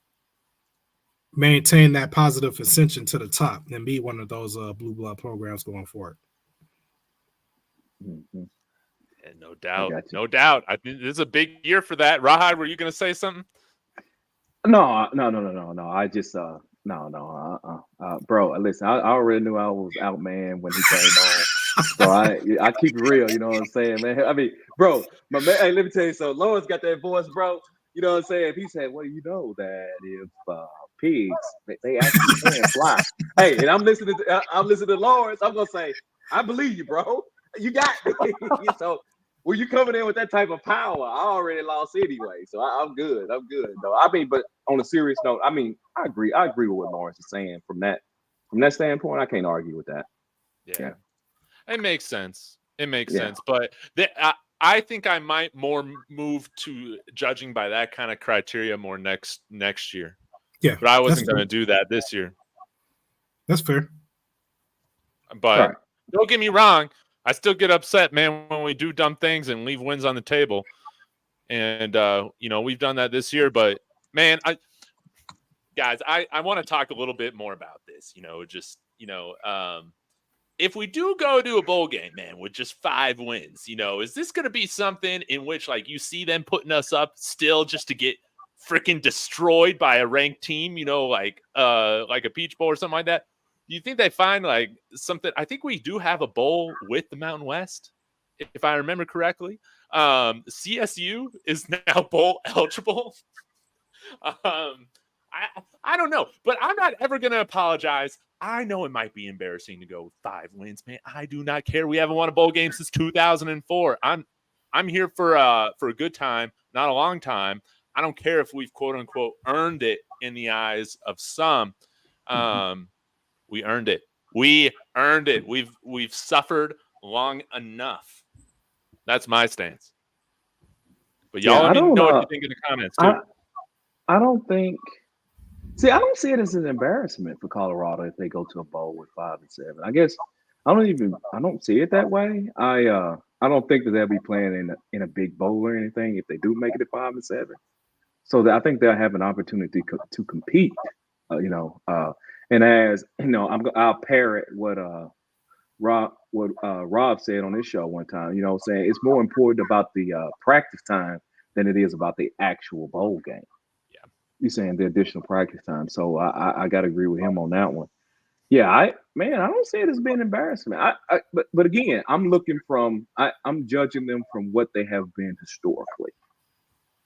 maintain that positive ascension to the top and be one of those blue blood programs going forward. And no doubt. I think this is a big year for that. Rawhide, were you going to say something? No. I just bro. Listen, I already knew I was out, man, when he came on. So I keep it real. You know what I'm saying, man? I mean, bro, my man. Hey, let me tell you. So Laurence got that voice, bro. You know what I'm saying? If he said, "Well, you know that if pigs they actually can fly," hey, and I'm listening to Laurence. I'm gonna say, I believe you, bro. You got me. So when you coming in with that type of power, I already lost anyway. So I'm good. Though. I mean, but on a serious note, I mean, I agree with what Laurence is saying from that standpoint. I can't argue with that. Yeah. It makes sense. But I think I might more move to judging by that kind of criteria more next year. Yeah, but I wasn't going to do that this year. That's fair. But don't get me wrong. I still get upset, man, when we do dumb things and leave wins on the table. And, we've done that this year. But, man, I want to talk a little bit more about this. If we do go to a bowl game, man, with just 5 wins, is this going to be something in which, like, you see them putting us up still just to get freaking destroyed by a ranked team, like a Peach Bowl or something like that? Do you think they find like something? I think we do have a bowl with the Mountain West, if I remember correctly. CSU is now bowl eligible. I don't know, but I'm not ever going to apologize. I know it might be embarrassing to go with 5 wins, man. I do not care. We haven't won a bowl game since 2004. I'm here for a good time, not a long time. I don't care if we've quote unquote earned it in the eyes of some. We earned it. We earned it. We've suffered long enough. That's my stance. But y'all let me know what you think in the comments too. I don't think. See, I don't see it as an embarrassment for Colorado if they go to a bowl with 5 and 7. I guess I don't see it that way. I don't think that they'll be playing in a big bowl or anything if they do make it at 5 and 7. So I think they'll have an opportunity to compete. And as you know, I'll parrot what Rob said on his show one time. You know, saying it's more important about the practice time than it is about the actual bowl game. You're saying the additional practice time. So I got to agree with him on that one. Yeah, I don't see it as being embarrassment. But again, I'm judging them from what they have been historically.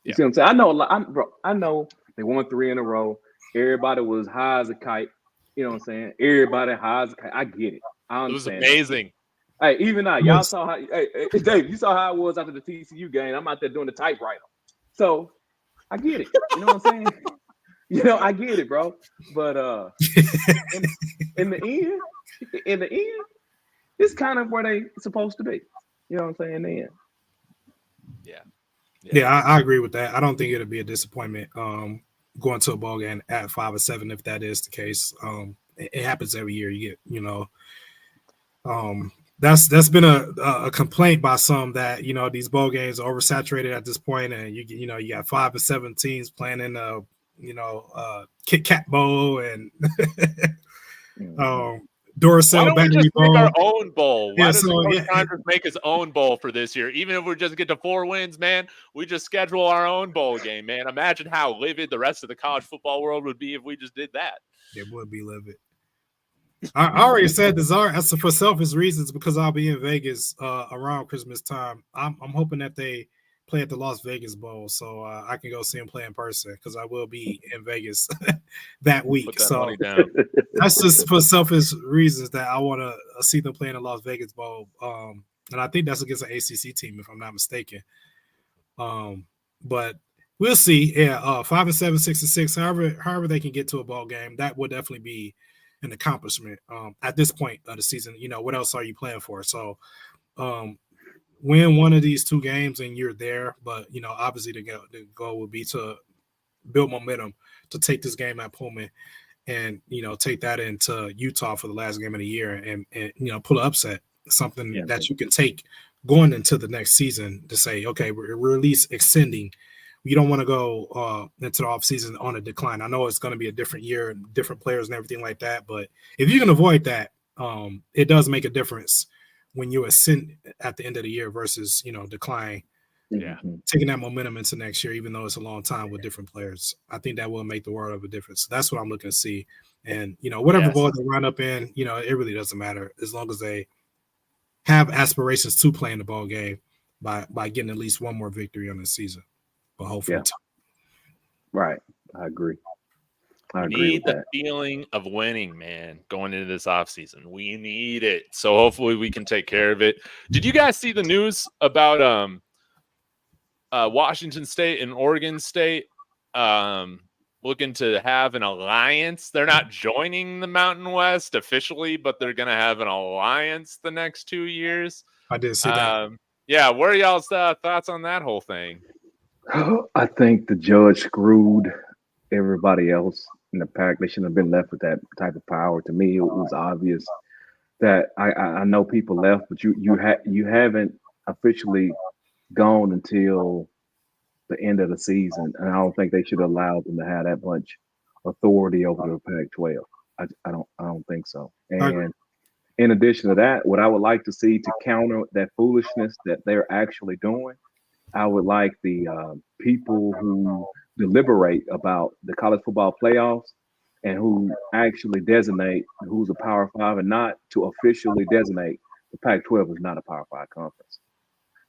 You see what I'm saying? I know they won 3 in a row. Everybody was high as a kite. You know what I'm saying? Everybody high as a kite. I get it. I understand. It was amazing. Hey, even now, y'all saw how. Hey, Dave, you saw how it was after the TCU game. I'm out there doing the typewriter. So I get it. You know what I'm saying? I get it, bro. But in the end, it's kind of where they supposed to be. You know what I'm saying? Then. Yeah, I agree with that. I don't think it'll be a disappointment going to a ball game at 5 or 7 if that is the case. It happens every year. You get, that's been a complaint by some that these bowl games are oversaturated at this point, and you got 5 and 7 teams playing in a Kit Kat Bowl and Duracell Battery Bowl. Make our own bowl? Why doesn't Coach Congress make his own bowl for this year? Even if we just get to 4 wins, man, we just schedule our own bowl game, man. Imagine how livid the rest of the college football world would be if we just did that. It would be livid. I already said that's for selfish reasons because I'll be in Vegas around Christmas time. I'm hoping that they play at the Las Vegas Bowl so I can go see them play in person because I will be in Vegas that week. Put that so money down. That's just for selfish reasons that I want to see them play in the Las Vegas Bowl. And I think that's against an ACC team, if I'm not mistaken. But we'll see. Yeah, 5 and 7, 6 and 6. However they can get to a bowl game, that would definitely be an accomplishment at this point of the season. What else are you playing for? So win one of these 2 games and you're there. But, obviously the goal would be to build momentum to take this game at Pullman and, take that into Utah for the last game of the year and pull an upset, something that you can take going into the next season to say, okay, we're at least extending. You don't want to go into the offseason on a decline. I know it's going to be a different year, different players and everything like that. But if you can avoid that, it does make a difference when you ascend at the end of the year versus, decline. Yeah. Taking that momentum into next year, even though it's a long time with different players. I think that will make the world of a difference. So that's what I'm looking to see. And, whatever ball they run up in, it really doesn't matter as long as they have aspirations to play in the ball game by getting at least one more victory on the season. But hopefully. Right. I agree. We need the feeling of winning, man, going into this offseason. We need it. So hopefully we can take care of it. Did you guys see the news about Washington State and Oregon State looking to have an alliance? They're not joining the Mountain West officially, but they're going to have an alliance the next 2 years. I did see that. Yeah, what are y'all's thoughts on that whole thing? I think the judge screwed everybody else in the pack. They shouldn't have been left with that type of power. To me, it was obvious that I know people left, but you haven't officially gone until the end of the season, and I don't think they should allow them to have that much authority over the Pac-12. I don't think so. And in addition to that, what I would like to see to counter that foolishness that they're actually doing, I would like the people who deliberate about the college football playoffs and who actually designate who's a Power 5 and not to officially designate the Pac-12 is not a Power 5 conference.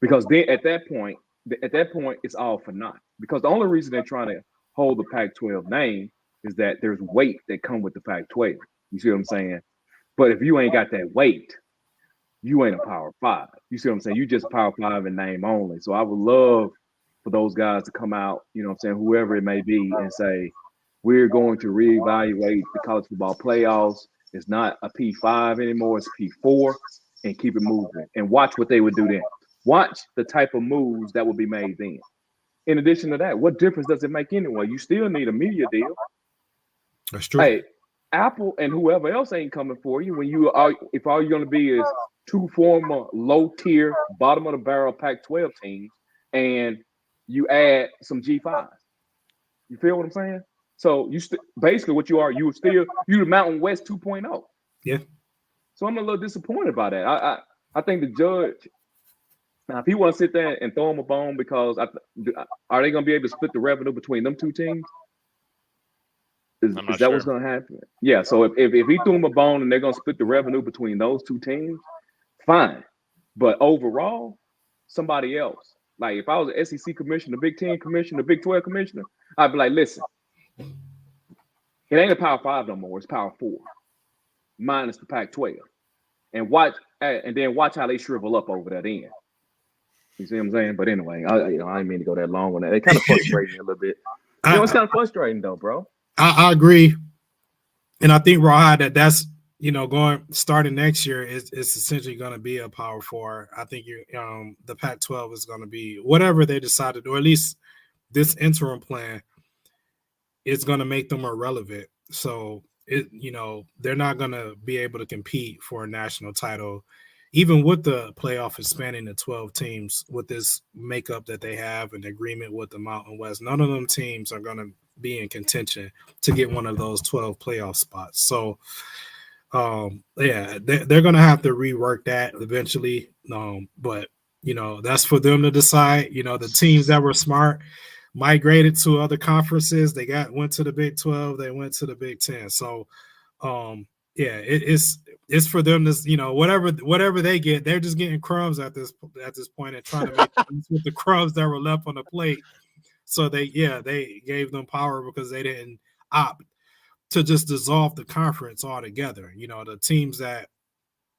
Because then at that point, it's all for naught. Because the only reason they're trying to hold the Pac-12 name is that there's weight that come with the Pac-12. You see what I'm saying? But if you ain't got that weight, you ain't a Power 5. You see what I'm saying? You just Power 5 in name only. So I would love for those guys to come out, you know what I'm saying, whoever it may be, and say, we're going to reevaluate the college football playoffs. It's not a P5 anymore, it's P4, and keep it moving. And watch what they would do then. Watch the type of moves that will be made then. In addition to that, what difference does it make anyway? You still need a media deal. That's true. Hey, Apple and whoever else ain't coming for you when you are, if all you're going to be is two former low tier, bottom of the barrel Pac-12 teams, and you add some G5s. You feel what I'm saying? So you basically what you are, you the Mountain West 2.0. Yeah. So I'm a little disappointed by that. I think the judge, now if he want to sit there and throw him a bone, because are they going to be able to split the revenue between them two teams? Is that sure. what's going to happen? Yeah. So if he threw him a bone and they're going to split the revenue between those two teams, fine. But overall, somebody else. Like if I was an SEC commissioner, Big 10 commissioner, Big 12 commissioner, I'd be like, listen, it ain't a Power 5 no more. It's Power 4 minus the Pac-12, and then watch how they shrivel up over that end. You see what I'm saying? But anyway, I didn't mean to go that long on that. It kind of frustrates me a little bit. It's kind of frustrating though, bro. I agree, and I think Raw that's starting next year is essentially going to be a Power 4. I think the Pac-12 is going to be whatever they decided, or at least this interim plan is going to make them more relevant. So they're not going to be able to compete for a national title, even with the playoff expanding to 12 teams with this makeup that they have, an agreement with the Mountain West. None of them teams are going to be in contention to get one of those 12 playoff spots. So, they're going to have to rework that eventually. But, that's for them to decide. The teams that were smart migrated to other conferences. They went to the Big 12. They went to the Big 10. So, it's for them to, whatever they get, they're just getting crumbs at this point and trying to make with the crumbs that were left on the plate. So they gave them power because they didn't opt to just dissolve the conference altogether. The teams that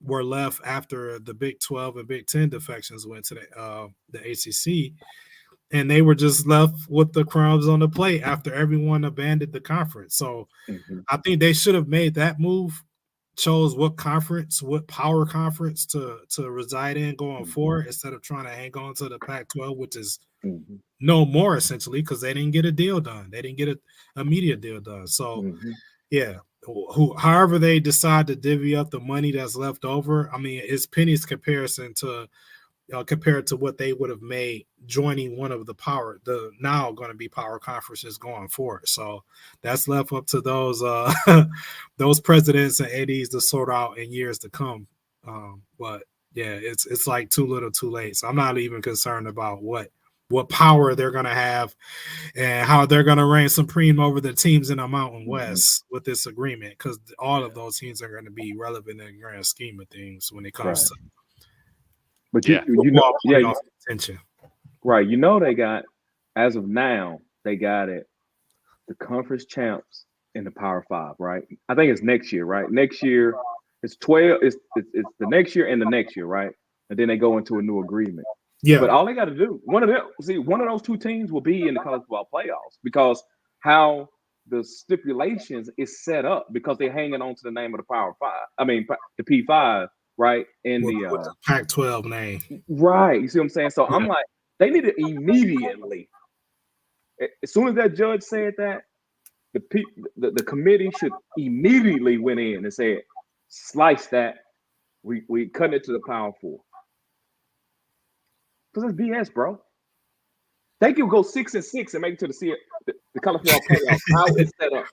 were left after the Big 12 and Big 10 defections went to the ACC, and they were just left with the crumbs on the plate after everyone abandoned the conference. So I think they should have made that move, chose what power conference to reside in going forward, instead of trying to hang on to the Pac-12, which is no more essentially because they didn't get a deal done. They didn't get a media deal done. So however they decide to divvy up the money that's left over, I mean, it's pennies comparison to compared to what they would have made joining one of the now going to be power conferences going forward. So that's left up to those those presidents and ADs to sort out in years to come. But yeah, it's like too little too late. So I'm not even concerned about what power they're going to have and how they're going to reign supreme over the teams in the Mountain West with this agreement, because all of those teams are going to be relevant in the grand scheme of things when it comes to. But attention. Right. They got, as of now, they got it, the conference champs in the Power 5, right? I think it's next year, right? Next year, it's 12, it's the next year and the next year, right? And then they go into a new agreement. Yeah. But all they got to do, one of those two teams will be in the college football playoffs, because how the stipulations is set up, because they're hanging on to the name of the Power 5. I mean, the P5. Right, in the Pac-12 name. Right, you see what I'm saying? So I'm like, they need to immediately, as soon as that judge said that, the committee should immediately went in and said, slice that, we cut it to the Power 4. Because it's BS, bro. They could go 6-6 and make it to the college football playoffs. How is set up?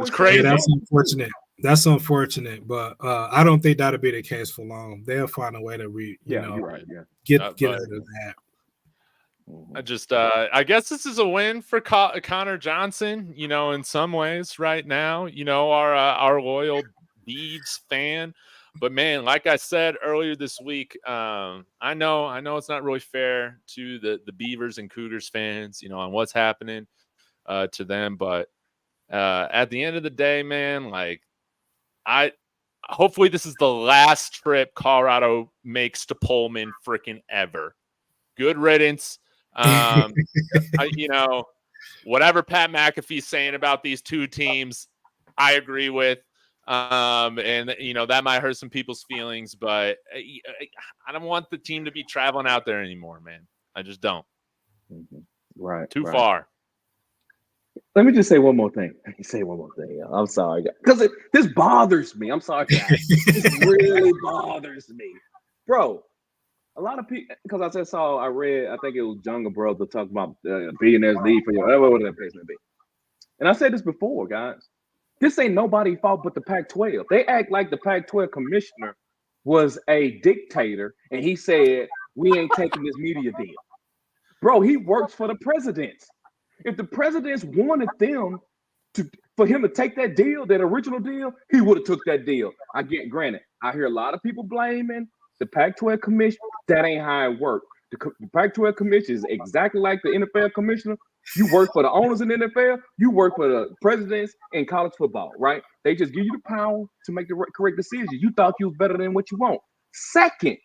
It's crazy. That's unfortunate. That's unfortunate, but I don't think that'll be the case for long. They'll find a way to you're right. Yeah, get out of that. I guess this is a win for Connor Johnson. In some ways, right now, our loyal Beavs fan. But man, like I said earlier this week, I know it's not really fair to the Beavers and Cougars fans, on what's happening to them. But at the end of the day, man, like. hopefully this is the last trip Colorado makes to Pullman freaking ever. Good riddance. Whatever Pat McAfee's saying about these two teams, I agree with. And that might hurt some people's feelings, but I don't want the team to be traveling out there anymore, man. I just don't. Right. Too far. Let me just say one more thing. I'm sorry, because this bothers me. I'm sorry, guys. This really bothers me, bro. A lot of people, because I read, I think it was Jungle Brother talking about billionaires leave for whatever that place may be. And I said this before, guys. This ain't nobody's fault but the Pac-12. They act like the Pac-12 commissioner was a dictator, and he said, we ain't taking this media deal. Bro, he works for the presidents. If the presidents wanted for him to take that deal, that original deal, he would have took that deal. Granted, I hear a lot of people blaming the Pac-12 commission. That ain't how it worked. The Pac-12 commission is exactly like the NFL commissioner. You work for the owners in the NFL. You work for the presidents in college football, right? They just give you the power to make the correct decision. You thought you was better than what you want. Second,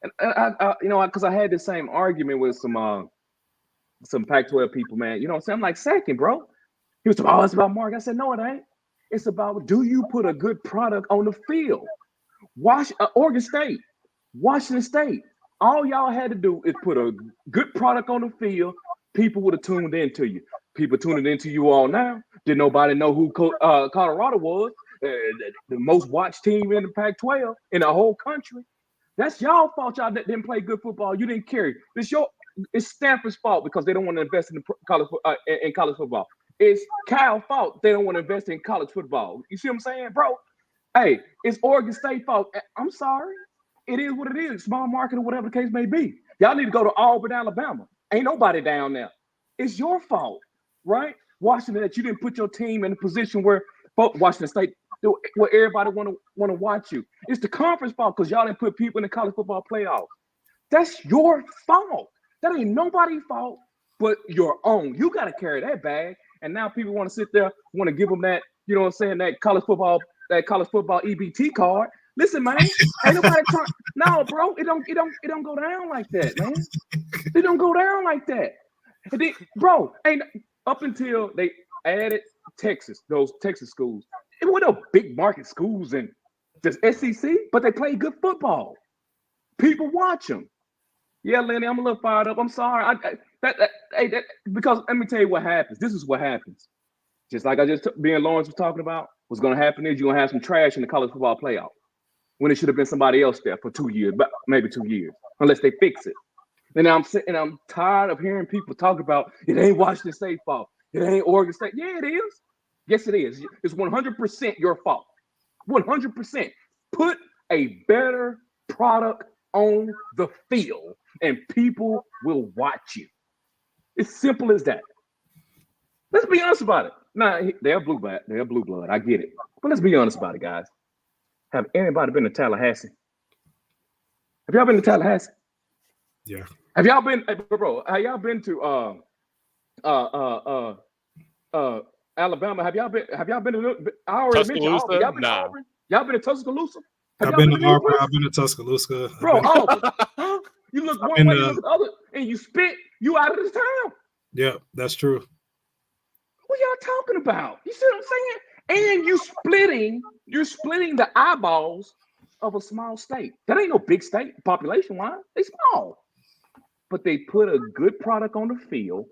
because I had the same argument with some Pac-12 people, man. You know what I'm saying? I'm like, second, bro. He was talking, it's about Mark. I said, no, it ain't. It's about, do you put a good product on the field? Oregon State, Washington State, all y'all had to do is put a good product on the field. People would have tuned into you. People tuning into you all now. Did nobody know who Colorado was? The most watched team in the Pac-12 in the whole country. That's y'all fault. Y'all didn't play good football. You didn't carry. It's Stanford's fault because they don't want to invest in college football. It's Cal's fault. They don't want to invest in college football. You see what I'm saying, bro? Hey, it's Oregon State fault. I'm sorry. It is what it is. Small market or whatever the case may be. Y'all need to go to Auburn, Alabama. Ain't nobody down there. It's your fault, right? Washington, that you didn't put your team in a position where Washington State, where everybody want to watch you. It's the conference fault because y'all didn't put people in the college football playoffs. That's your fault. That ain't nobody's fault but your own. You got to carry that bag. And now people want to sit there, want to give them that, you know what I'm saying, that college football EBT card. Listen, man, ain't nobody trying. No, bro, it don't go down like that, man. It don't go down like that. And then, bro, ain't up until they added Texas, those Texas schools. It were no big market schools in the SEC, but they play good football. People watch them. Yeah, Lenny, I'm a little fired up. I'm sorry. Because let me tell you what happens. This is what happens. Just like me and Laurence was talking about, what's going to happen is you're going to have some trash in the college football playoff when it should have been somebody else there for 2 years, but maybe 2 years, unless they fix it. And I'm tired of hearing people talk about it ain't Washington State fault. It ain't Oregon State. Yeah, it is. Yes, it is. It's 100% your fault. 100%. Put a better product on the field and people will watch you. It's simple as that. Let's be honest about it. Nah, they're blue blood. I get it. But let's be honest about it, guys. Have anybody been to Tallahassee? Have y'all been to Tallahassee? Yeah. Have y'all been, bro? Have y'all been to Alabama? Have y'all been to? I already mentioned Auburn. Y'all been to Auburn? Y'all been to Tuscaloosa? I've been to Auburn. I've been to Tuscaloosa. Bro, Auburn. Huh? You look one way, you look the other, and you spit. You out of this town. Yeah, that's true. What y'all talking about? You see what I'm saying? And you're splitting the eyeballs of a small state. That ain't no big state population-wise. They small. But they put a good product on the field.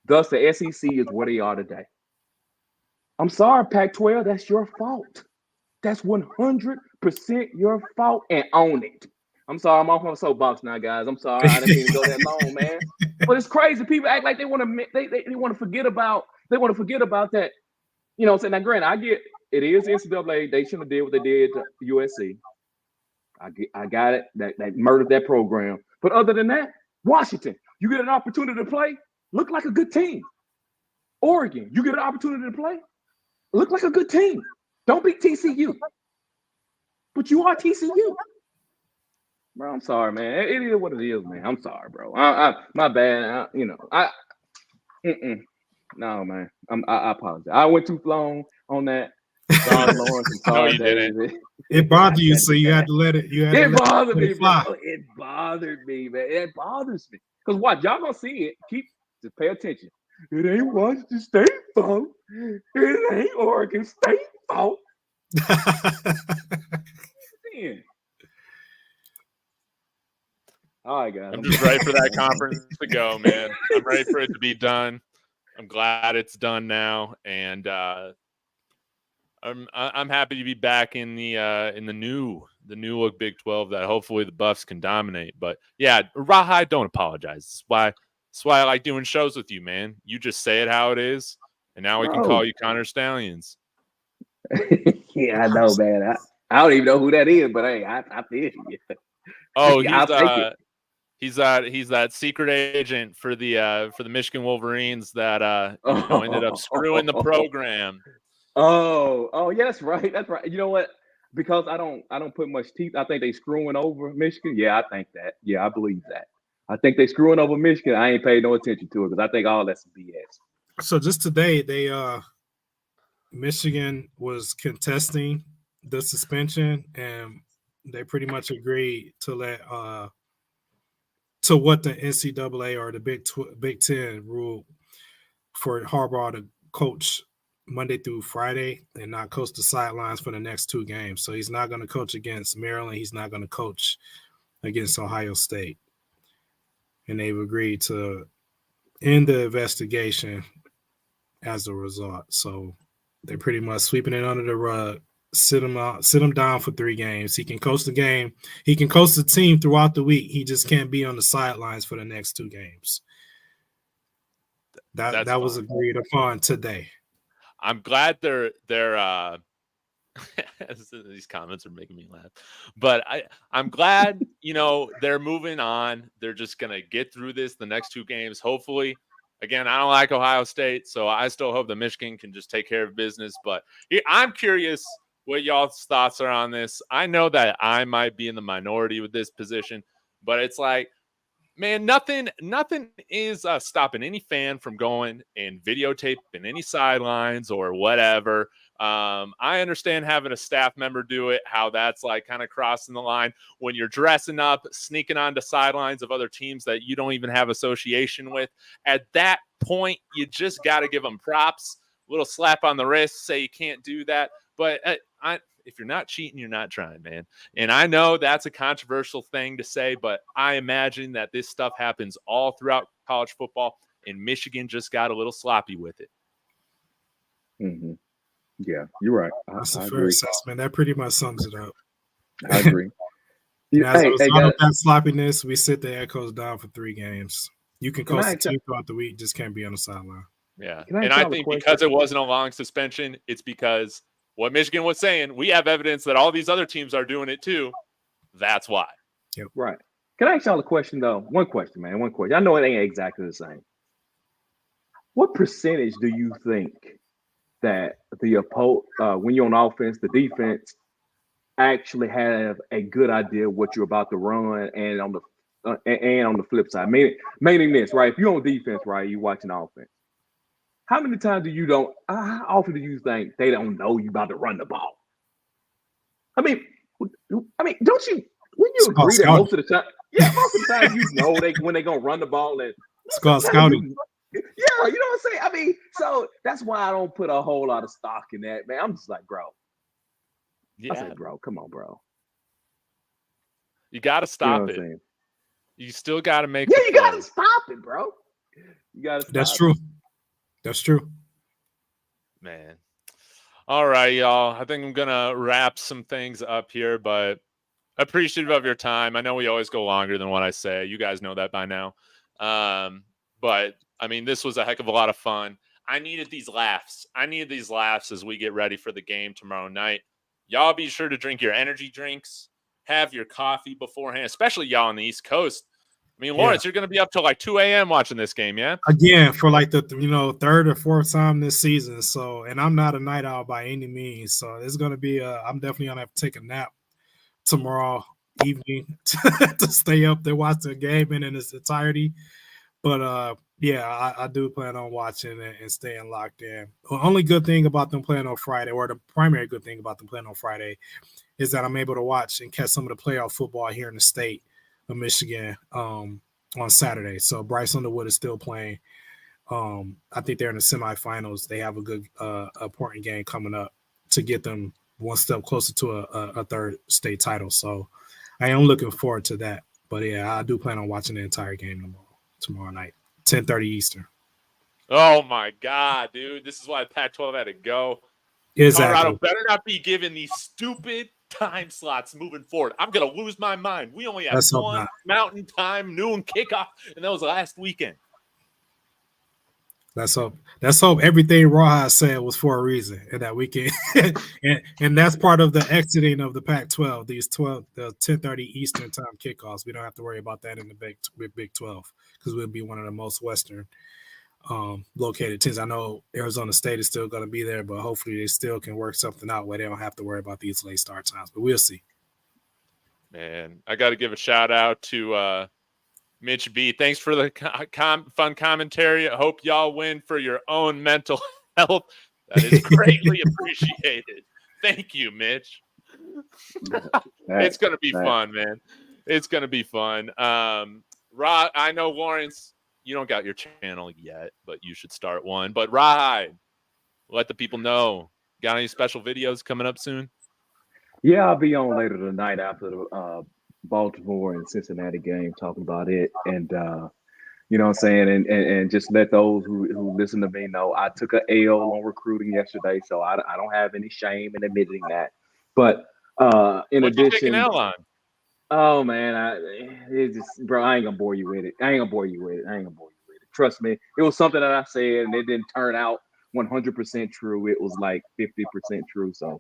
Thus, the SEC is where they are today. I'm sorry, Pac-12, that's your fault. That's 100% your fault, and own it. I'm sorry, I'm off on a soapbox now, guys. I'm sorry, I didn't mean to go that long, man. But it's crazy. People act like they want to forget about that. You know what I'm saying? Now, granted, I get it is NCAA. They shouldn't have did what they did to USC. I got it. That murdered that program. But other than that, Washington, you get an opportunity to play, look like a good team. Oregon, you get an opportunity to play, look like a good team. Don't beat TCU. But you are TCU. Bro, I'm sorry, man. It is what it is, man. I'm sorry, bro. My bad. No, man. I apologize. I went too long on that. Sorry, Laurence. I'm No, sorry, you didn't. David. It bothered you, so you had to let it. You had to It let bothered me, it fly. bro. It bothered me, man. It bothers me. Because watch, y'all gonna see it. Just pay attention. It ain't Washington State fault. It ain't Oregon State fault. Man. All right, guys. I'm just ready for that conference to go, man. I'm ready for it to be done. I'm glad it's done now, and I'm happy to be back in the new look Big 12 that hopefully the Buffs can dominate. But yeah, Rawhide, don't apologize. That's why I like doing shows with you, man. You just say it how it is, and now we can call you Connor Stallions. Yeah, I know, man. I don't even know who that is, but hey, I feel you. Oh, I'll take it. He's that secret agent for the Michigan Wolverines that ended up screwing the program. Oh, yeah, that's right. That's right. You know what? Because I don't put much teeth. I think they screwing over Michigan. Yeah, I think that. Yeah, I believe that. I think they screwing over Michigan. I ain't paid no attention to it because I think all that's BS. So just today, Michigan was contesting the suspension, and they pretty much agreed to let to what the NCAA or the Big Ten ruled for Harbaugh to coach Monday through Friday and not coach the sidelines for the next 2 games. So he's not going to coach against Maryland. He's not going to coach against Ohio State. And they've agreed to end the investigation as a result. So they're pretty much sweeping it under the rug, sit him down for 3 games. He can coach the game. He can coach the team throughout the week. He just can't be on the sidelines for the next 2 games. That was agreed upon today. I'm glad they're these comments are making me laugh. But I'm glad, they're moving on. They're just going to get through this the next 2 games. Hopefully, again, I don't like Ohio State, so I still hope that Michigan can just take care of business. But I'm curious what y'all's thoughts are on this. I know that I might be in the minority with this position, but it's like, man, nothing is stopping any fan from going and videotaping any sidelines or whatever. I understand having a staff member do it, how that's like kind of crossing the line when you're dressing up, sneaking onto sidelines of other teams that you don't even have association with. At that point, you just got to give them props, a little slap on the wrist, say you can't do that. But if you're not cheating, you're not trying, man. And I know that's a controversial thing to say, but I imagine that this stuff happens all throughout college football, and Michigan just got a little sloppy with it. Mm-hmm. Yeah, you're right. That's a fair assessment. That pretty much sums it up. I agree. As a result of that sloppiness, we sit the Echoes down for 3 games. You can coach the team throughout the week, just can't be on the sideline. Yeah, and I think because it wasn't a long suspension, it's because what Michigan was saying, we have evidence that all these other teams are doing it too. That's why. Yep. Right. Can I ask y'all a question, though? One question, man. One question. I know it ain't exactly the same. What percentage do you think that when you're on offense, the defense actually have a good idea of what you're about to run, and on the flip side, meaning this, right? If you're on defense, right, you're watching offense. How many times how often do you think they don't know you about to run the ball? I mean, don't you? When you agree that most of the time, most of the time you know when they're gonna run the ball, and it's called scouting. Yeah, you know what I'm saying? I mean, so that's why I don't put a whole lot of stock in that, man. I'm just like, bro. Yeah. I said, bro, come on, bro. You got to stop it. You still got to make. Yeah, you got to stop it, bro. You got to. That's true. That's true. Man. All right, y'all. I think I'm gonna wrap some things up here, but appreciative of your time. I know we always go longer than what I say. You guys know that by now. But I mean, this was a heck of a lot of fun. I needed these laughs. As we get ready for the game tomorrow night. Y'all be sure to drink your energy drinks, have your coffee beforehand, especially y'all on the East Coast. I mean, Laurence, you're going to be up till like 2 a.m. watching this game, yeah? Again, for like the 3rd or 4th time this season. So, and I'm not a night owl by any means. So it's going to be I'm definitely going to have to take a nap tomorrow evening to stay up there, watch the game in its entirety. But Yeah, I do plan on watching it and staying locked in. The only good thing about them playing on Friday, or the primary good thing about them playing on Friday, is that I'm able to watch and catch some of the playoff football here in the state of Michigan on Saturday. So Bryce Underwood is still playing. I think they're in the semifinals. They have a good important game coming up to get them one step closer to a third state title. So I am looking forward to that. But yeah, I do plan on watching the entire game tomorrow night, 10:30 Eastern. Oh my God, dude! This is why Pac-12 had to go. Exactly. Colorado better not be given these stupid time slots moving forward. I'm gonna lose my mind. We only have one Mountain Time noon kickoff, and that was last weekend. Let's hope everything Rawhide said was for a reason, and that we can, and that's part of the exiting of the Pac-12. These the 10:30 Eastern time kickoffs. We don't have to worry about that in the Big 12 because we'll be one of the most Western located teams. I know Arizona State is still going to be there, but hopefully they still can work something out where they don't have to worry about these late start times. But we'll see. Man, I got to give a shout out to Mitch B. Thanks for the fun commentary. I hope y'all win for your own mental health. That is greatly appreciated. Thank you, Mitch. It's going to be fun, man. It's going to be fun. Rod, I know, Laurence, you don't got your channel yet, but you should start one. But Rawhide, let the people know. Got any special videos coming up soon? Yeah, I'll be on later tonight after the Baltimore and Cincinnati game, talking about it, and you know what I'm saying, and just let those who listen to me know I took an L on recruiting yesterday, so I don't have any shame in admitting that. But in What'd you take addition, an L on? oh man, it's just, bro, I ain't gonna bore you with it. Trust me, it was something that I said, and it didn't turn out 100% true. It was like 50% true. So.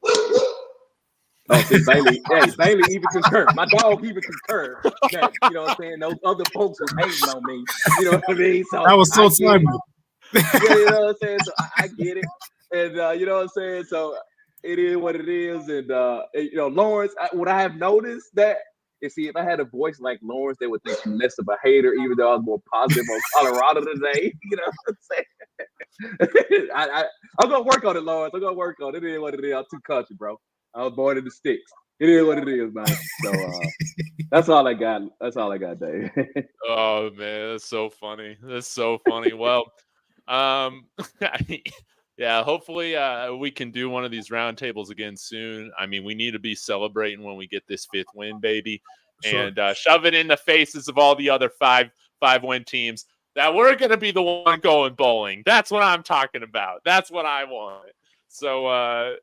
Oh, see, Bailey even concurred. My dog even concurred that, you know what I'm saying, those other folks was hating on me. You know what I mean? So that was so funny. Yeah, you know what I'm saying? So I get it. And you know what I'm saying? So it is what it is. And you know, Laurence, what I have noticed that is, see, if I had a voice like Laurence, they would think I'm less of a hater, even though I was more positive on Colorado today. You know what I'm saying? I'm gonna work on it, Laurence. I'm gonna work on it. It is what it is. I'm too country, bro. I was born in the sticks. It is what it is, man. So that's all I got. That's all I got, Dave. Oh man, that's so funny. That's so funny. Well, yeah, hopefully we can do one of these roundtables again soon. I mean, we need to be celebrating when we get this 5th win, baby, Sure. and shove it in the faces of all the other five-win teams that we're going to be the one going bowling. That's what I'm talking about. That's what I want. So,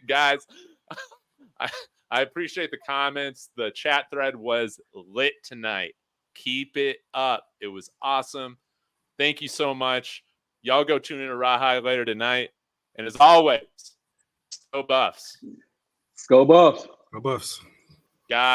guys, I appreciate the comments. The chat thread was lit tonight. Keep it up. It was awesome. Thank you so much. Y'all go tune in to Rawhide later tonight. And as always, go Buffs. Go Buffs. Go Buffs. Guys.